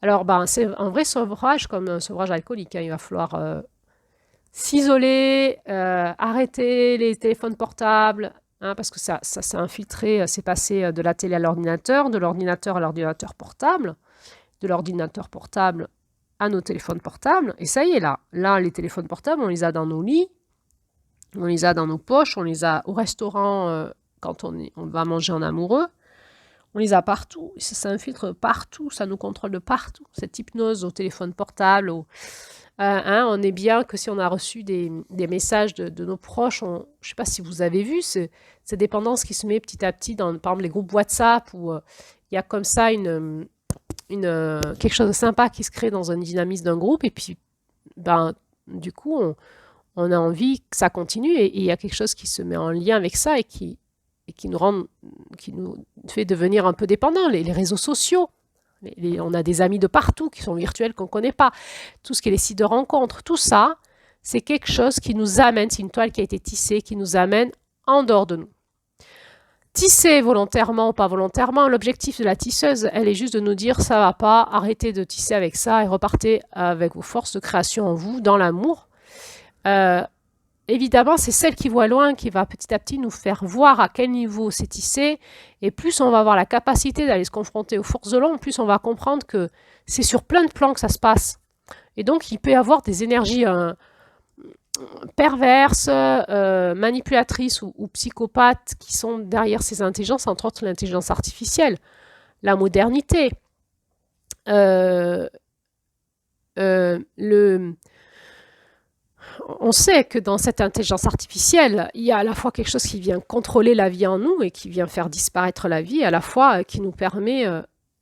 Alors, c'est un vrai sevrage, comme un sevrage alcoolique. Il va falloir s'isoler, arrêter les téléphones portables, parce que ça s'est infiltré, c'est passé de la télé à l'ordinateur, de l'ordinateur à l'ordinateur portable, de l'ordinateur portable à nos téléphones portables. Et ça y est, là, les téléphones portables, on les a dans nos lits, on les a dans nos poches, on les a au restaurant quand on va manger en amoureux. On les a partout, ça s'infiltre partout, ça nous contrôle de partout. Cette hypnose au téléphone portable, on est bien que si on a reçu des messages de nos proches, je ne sais pas si vous avez vu, cette dépendance qui se met petit à petit dans, par exemple, les groupes WhatsApp, où il y a comme ça quelque chose de sympa qui se crée dans un dynamisme d'un groupe, et puis du coup, on a envie que ça continue, et il y a quelque chose qui se met en lien avec ça, et qui nous fait devenir un peu dépendants. Les réseaux sociaux, on a des amis de partout qui sont virtuels, qu'on ne connaît pas. Tout ce qui est les sites de rencontres, tout ça, c'est quelque chose qui nous amène, c'est une toile qui a été tissée, qui nous amène en dehors de nous. tisser volontairement ou pas volontairement, l'objectif de la tisseuse, elle est juste de nous dire ça va pas, arrêtez de tisser avec ça et repartez avec vos forces de création en vous, dans l'amour. Euh, Évidemment, c'est celle qui voit loin qui va petit à petit nous faire voir à quel niveau c'est tissé. Et plus on va avoir la capacité d'aller se confronter aux forces de l'ombre, plus on va comprendre que c'est sur plein de plans que ça se passe. Et donc, il peut y avoir des énergies perverses, manipulatrices ou psychopathes qui sont derrière ces intelligences, entre autres l'intelligence artificielle, la modernité, euh, le, on sait que dans cette intelligence artificielle, il y a à la fois quelque chose qui vient contrôler la vie en nous et qui vient faire disparaître la vie, à la fois qui nous permet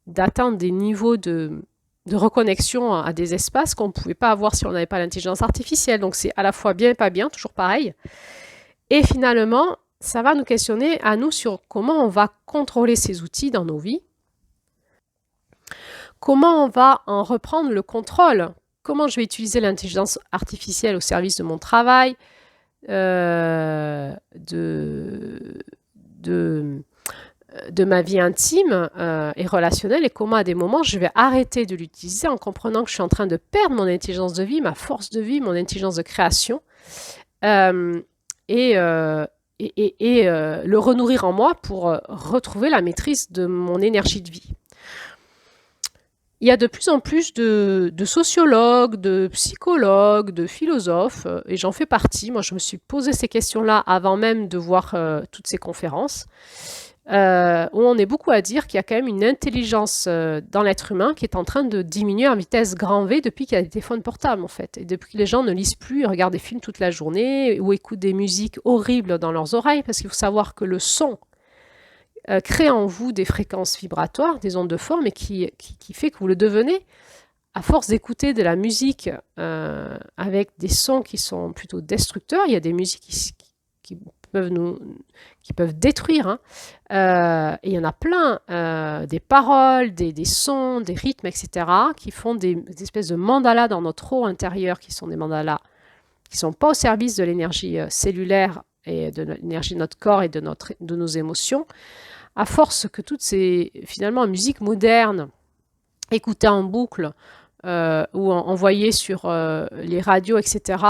d'atteindre des niveaux de reconnexion à des espaces qu'on ne pouvait pas avoir si on n'avait pas l'intelligence artificielle. Donc c'est à la fois bien et pas bien, toujours pareil. Et finalement, ça va nous questionner à nous sur comment on va contrôler ces outils dans nos vies, comment on va en reprendre le contrôle, comment je vais utiliser l'intelligence artificielle au service de mon travail, de ma vie intime et relationnelle, et comment à des moments je vais arrêter de l'utiliser en comprenant que je suis en train de perdre mon intelligence de vie, ma force de vie, mon intelligence de création, et le renourrir en moi pour retrouver la maîtrise de mon énergie de vie. Il y a de plus en plus de sociologues, de psychologues, de philosophes, et j'en fais partie. Moi, je me suis posé ces questions-là avant même de voir toutes ces conférences, où on est beaucoup à dire qu'il y a quand même une intelligence dans l'être humain qui est en train de diminuer en vitesse grand V depuis qu'il y a des téléphones portables, en fait. Et depuis que les gens ne lisent plus, regardent des films toute la journée, ou écoutent des musiques horribles dans leurs oreilles, parce qu'il faut savoir que le son crée en vous des fréquences vibratoires, des ondes de forme, et qui fait que vous le devenez à force d'écouter de la musique avec des sons qui sont plutôt destructeurs. Il y a des musiques qui peuvent détruire, hein. Et il y en a plein, des paroles, des sons, des rythmes, etc., qui font des espèces de mandalas dans notre eau intérieure, qui sont des mandalas qui ne sont pas au service de l'énergie cellulaire et de l'énergie de notre corps et de nos émotions. À force que toutes ces, finalement, musiques modernes, écoutées en boucle, ou envoyées sur les radios, etc.,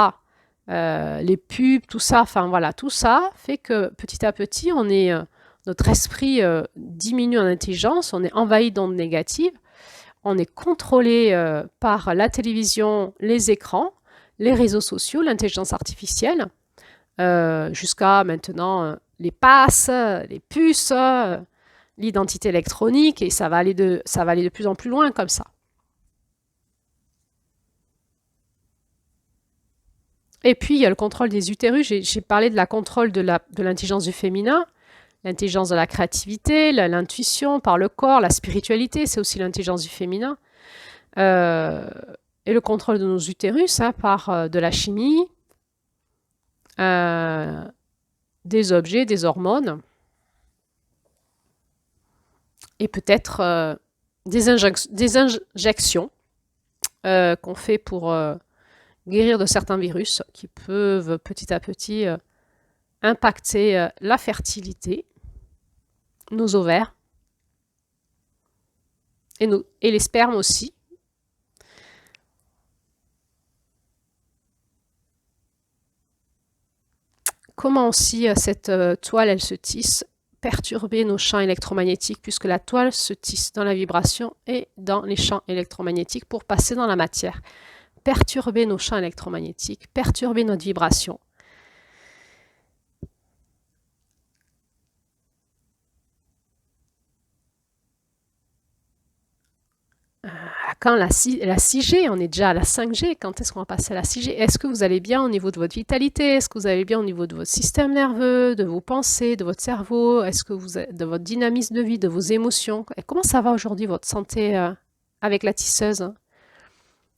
les pubs, tout ça, enfin voilà, tout ça fait que petit à petit, notre esprit diminue en intelligence, on est envahi d'ondes négatives, on est contrôlé par la télévision, les écrans, les réseaux sociaux, l'intelligence artificielle, jusqu'à maintenant les passes, les puces, l'identité électronique, et ça va aller de plus en plus loin comme ça. Et puis, il y a le contrôle des utérus. J'ai parlé de la contrôle de l'intelligence du féminin, l'intelligence de la créativité, l'intuition par le corps, la spiritualité, c'est aussi l'intelligence du féminin. Et le contrôle de nos utérus par de la chimie, des objets, des hormones, et peut-être des injections qu'on fait pour guérir de certains virus qui peuvent petit à petit impacter la fertilité, nos ovaires et les spermes aussi. Comment aussi cette toile, elle se tisse, perturber nos champs électromagnétiques, puisque la toile se tisse dans la vibration et dans les champs électromagnétiques pour passer dans la matière. Perturber nos champs électromagnétiques, perturber notre vibration. Quand la 6G, on est déjà à la 5G, quand est-ce qu'on va passer à la 6G? Est-ce que vous allez bien au niveau de votre vitalité? Est-ce que vous allez bien au niveau de votre système nerveux, de vos pensées, de votre cerveau? Est-ce que de votre dynamisme de vie, de vos émotions? Et comment ça va aujourd'hui, votre santé avec la tisseuse?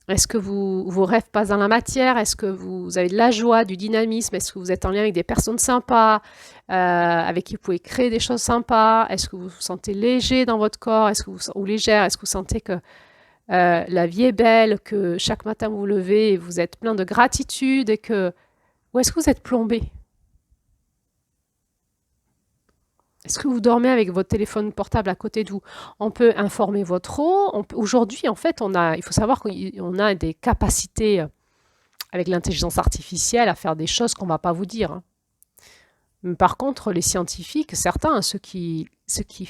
Est-ce que vos rêves passent dans la matière? Est-ce que vous avez de la joie, du dynamisme? Est-ce que vous êtes en lien avec des personnes sympas, avec qui vous pouvez créer des choses sympas? Est-ce que vous vous sentez léger dans votre corps? Ou légère? Est-ce que vous sentez que la vie est belle, que chaque matin vous vous levez et vous êtes plein de gratitude, ou est-ce que vous êtes plombé? Est-ce que vous dormez avec votre téléphone portable à côté de vous? On peut informer votre eau. Aujourd'hui, en fait, il faut savoir qu'on a des capacités avec l'intelligence artificielle à faire des choses qu'on ne va pas vous dire, hein. Mais par contre, les scientifiques, certains, ceux qui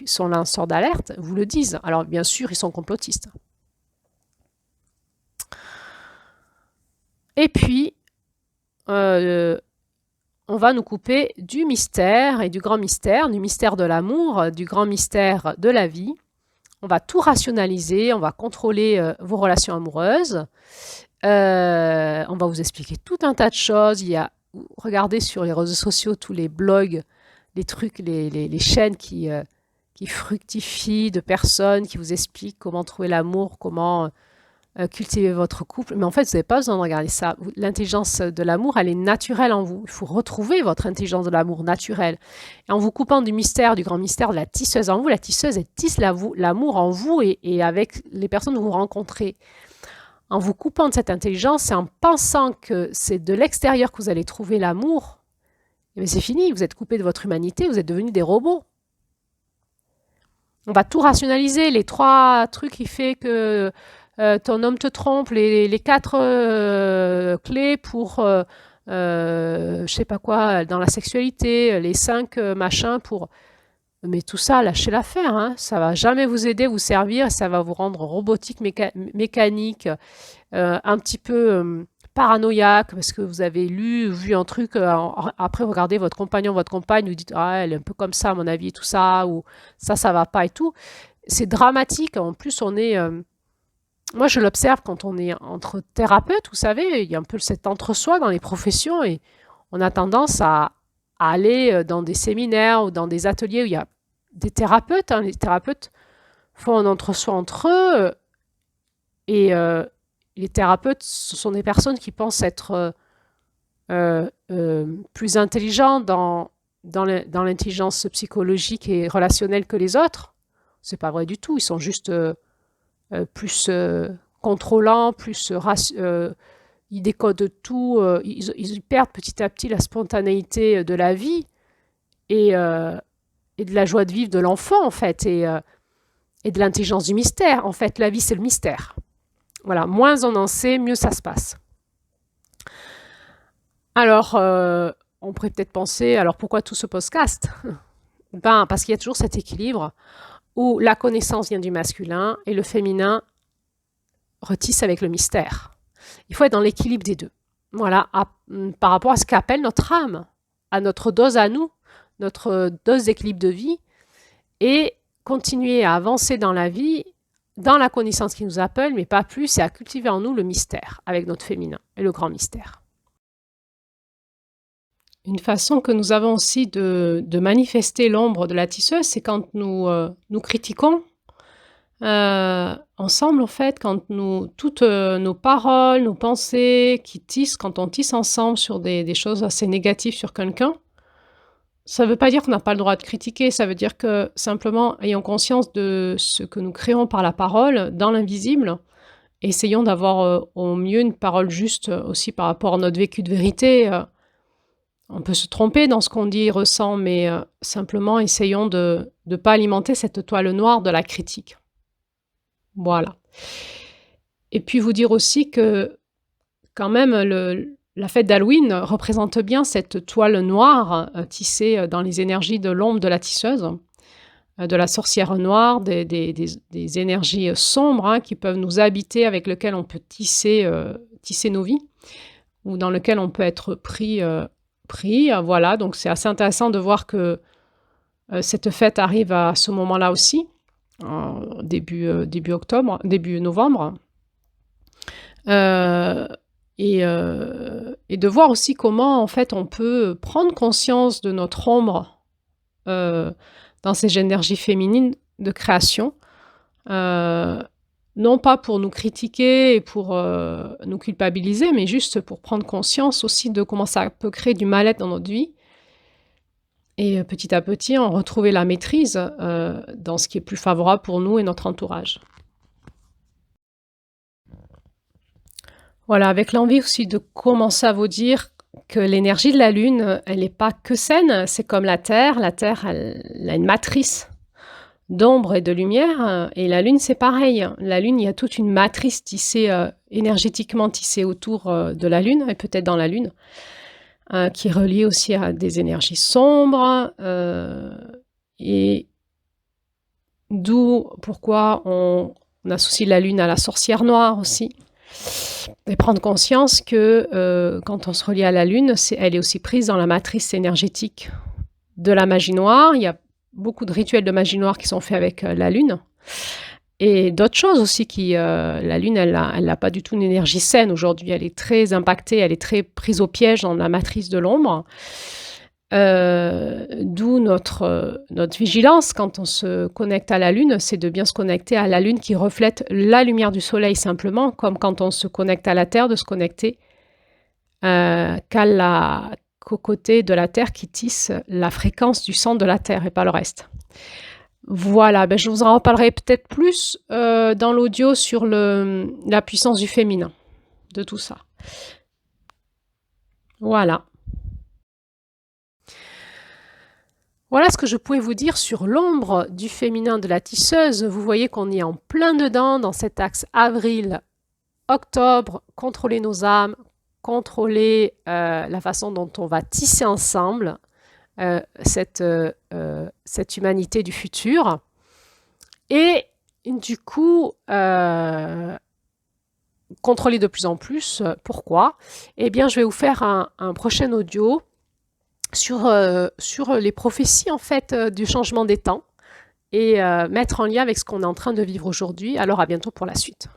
sont lanceurs d'alerte, vous le disent. Alors, bien sûr, ils sont complotistes. Et puis, on va nous couper du mystère et du grand mystère, du mystère de l'amour, du grand mystère de la vie. On va tout rationaliser, on va contrôler vos relations amoureuses. On va vous expliquer tout un tas de choses. Regardez sur les réseaux sociaux tous les blogs, les trucs, les chaînes qui fructifient de personnes qui vous expliquent comment trouver l'amour, comment cultiver votre couple. Mais en fait, vous n'avez pas besoin de regarder ça. L'intelligence de l'amour, elle est naturelle en vous. Il faut retrouver votre intelligence de l'amour naturelle. Et en vous coupant du mystère, du grand mystère de la tisseuse en vous, la tisseuse, elle tisse l'amour en vous et avec les personnes que vous rencontrez. En vous coupant de cette intelligence et en pensant que c'est de l'extérieur que vous allez trouver l'amour, c'est fini, vous êtes coupé de votre humanité, vous êtes devenus des robots. On va tout rationaliser, les 3 trucs qui font que ton homme te trompe, les 4 clés pour, je sais pas quoi, dans la sexualité, les 5 machins pour... Mais tout ça, lâchez l'affaire, hein. Ça va jamais vous aider, vous servir, ça va vous rendre robotique, mécanique, un petit peu paranoïaque, parce que vous avez vu un truc, après regardez votre compagnon, votre compagne, vous dites « Ah, elle est un peu comme ça, à mon avis, et tout ça », ou « Ça va pas » et tout. C'est dramatique, en plus on est... moi, je l'observe quand on est entre thérapeutes, vous savez, il y a un peu cet entre-soi dans les professions, et on a tendance à aller dans des séminaires ou dans des ateliers où il y a des thérapeutes, hein. Les thérapeutes font un entre-soi entre eux, et les thérapeutes, ce sont des personnes qui pensent être plus intelligents dans l'intelligence psychologique et relationnelle que les autres. C'est pas vrai du tout, ils sont juste plus contrôlants, plus ils décodent tout, ils perdent petit à petit la spontanéité de la vie et de la joie de vivre de l'enfant, en fait, et de l'intelligence du mystère. En fait, la vie, c'est le mystère. Voilà, moins on en sait, mieux ça se passe. Alors, on pourrait peut-être penser, alors pourquoi tout ce podcast? Parce qu'il y a toujours cet équilibre où la connaissance vient du masculin et le féminin retisse avec le mystère. Il faut être dans l'équilibre des deux. Voilà, par rapport à ce qu'appelle notre âme, à notre dose à nous, notre dose d'équilibre de vie, et continuer à avancer dans la vie, dans la connaissance qui nous appelle, mais pas plus, et à cultiver en nous le mystère, avec notre féminin, et le grand mystère. Une façon que nous avons aussi de manifester l'ombre de la tisseuse, c'est quand nous critiquons ensemble, en fait, quand toutes nos paroles, nos pensées qui tissent, quand on tisse ensemble sur des choses assez négatives sur quelqu'un, ça ne veut pas dire qu'on n'a pas le droit de critiquer, ça veut dire que simplement ayons conscience de ce que nous créons par la parole dans l'invisible, et essayons d'avoir au mieux une parole juste aussi par rapport à notre vécu de vérité. On peut se tromper dans ce qu'on dit et ressent, mais simplement essayons de ne pas alimenter cette toile noire de la critique. Voilà. Et puis vous dire aussi que quand même la fête d'Halloween représente bien cette toile noire tissée dans les énergies de l'ombre de la tisseuse, de la sorcière noire, des énergies sombres, hein, qui peuvent nous habiter, avec lesquelles on peut tisser nos vies, ou dans lesquelles on peut être pris. Voilà, donc c'est assez intéressant de voir que cette fête arrive à ce moment-là aussi, début novembre, et de voir aussi comment en fait on peut prendre conscience de notre ombre dans ces énergies féminines de création, non pas pour nous critiquer et pour nous culpabiliser, mais juste pour prendre conscience aussi de comment ça peut créer du mal-être dans notre vie. Et petit à petit, on retrouver la maîtrise dans ce qui est plus favorable pour nous et notre entourage. Voilà, avec l'envie aussi de commencer à vous dire que l'énergie de la Lune, elle n'est pas que saine, c'est comme la Terre. La Terre, elle a une matrice d'ombre et de lumière, et la Lune, c'est pareil. La Lune, il y a toute une matrice tissée, énergétiquement tissée autour de la Lune, et peut-être dans la Lune, qui est reliée aussi à des énergies sombres, et d'où pourquoi on associe la Lune à la sorcière noire aussi. Et prendre conscience que quand on se relie à la Lune, elle est aussi prise dans la matrice énergétique de la magie noire. Il y a beaucoup de rituels de magie noire qui sont faits avec la Lune. Et d'autres choses aussi la Lune, elle n'a pas du tout une énergie saine aujourd'hui. Elle est très impactée, elle est très prise au piège dans la matrice de l'ombre. D'où notre vigilance quand on se connecte à la Lune, c'est de bien se connecter à la Lune qui reflète la lumière du Soleil simplement, comme quand on se connecte à la Terre, de se connecter qu'au côté de la Terre qui tisse la fréquence du centre de la Terre et pas le reste. Voilà, je vous en reparlerai peut-être plus dans l'audio sur la puissance du féminin, de tout ça. Voilà. Voilà ce que je pouvais vous dire sur l'ombre du féminin de la tisseuse. Vous voyez qu'on est en plein dedans dans cet axe avril-octobre, contrôler nos âmes, contrôler la façon dont on va tisser ensemble cette humanité du futur. Et du coup, contrôler de plus en plus. Pourquoi? Eh bien, je vais vous faire un prochain audio sur les prophéties en fait du changement des temps et mettre en lien avec ce qu'on est en train de vivre aujourd'hui. Alors à bientôt pour la suite.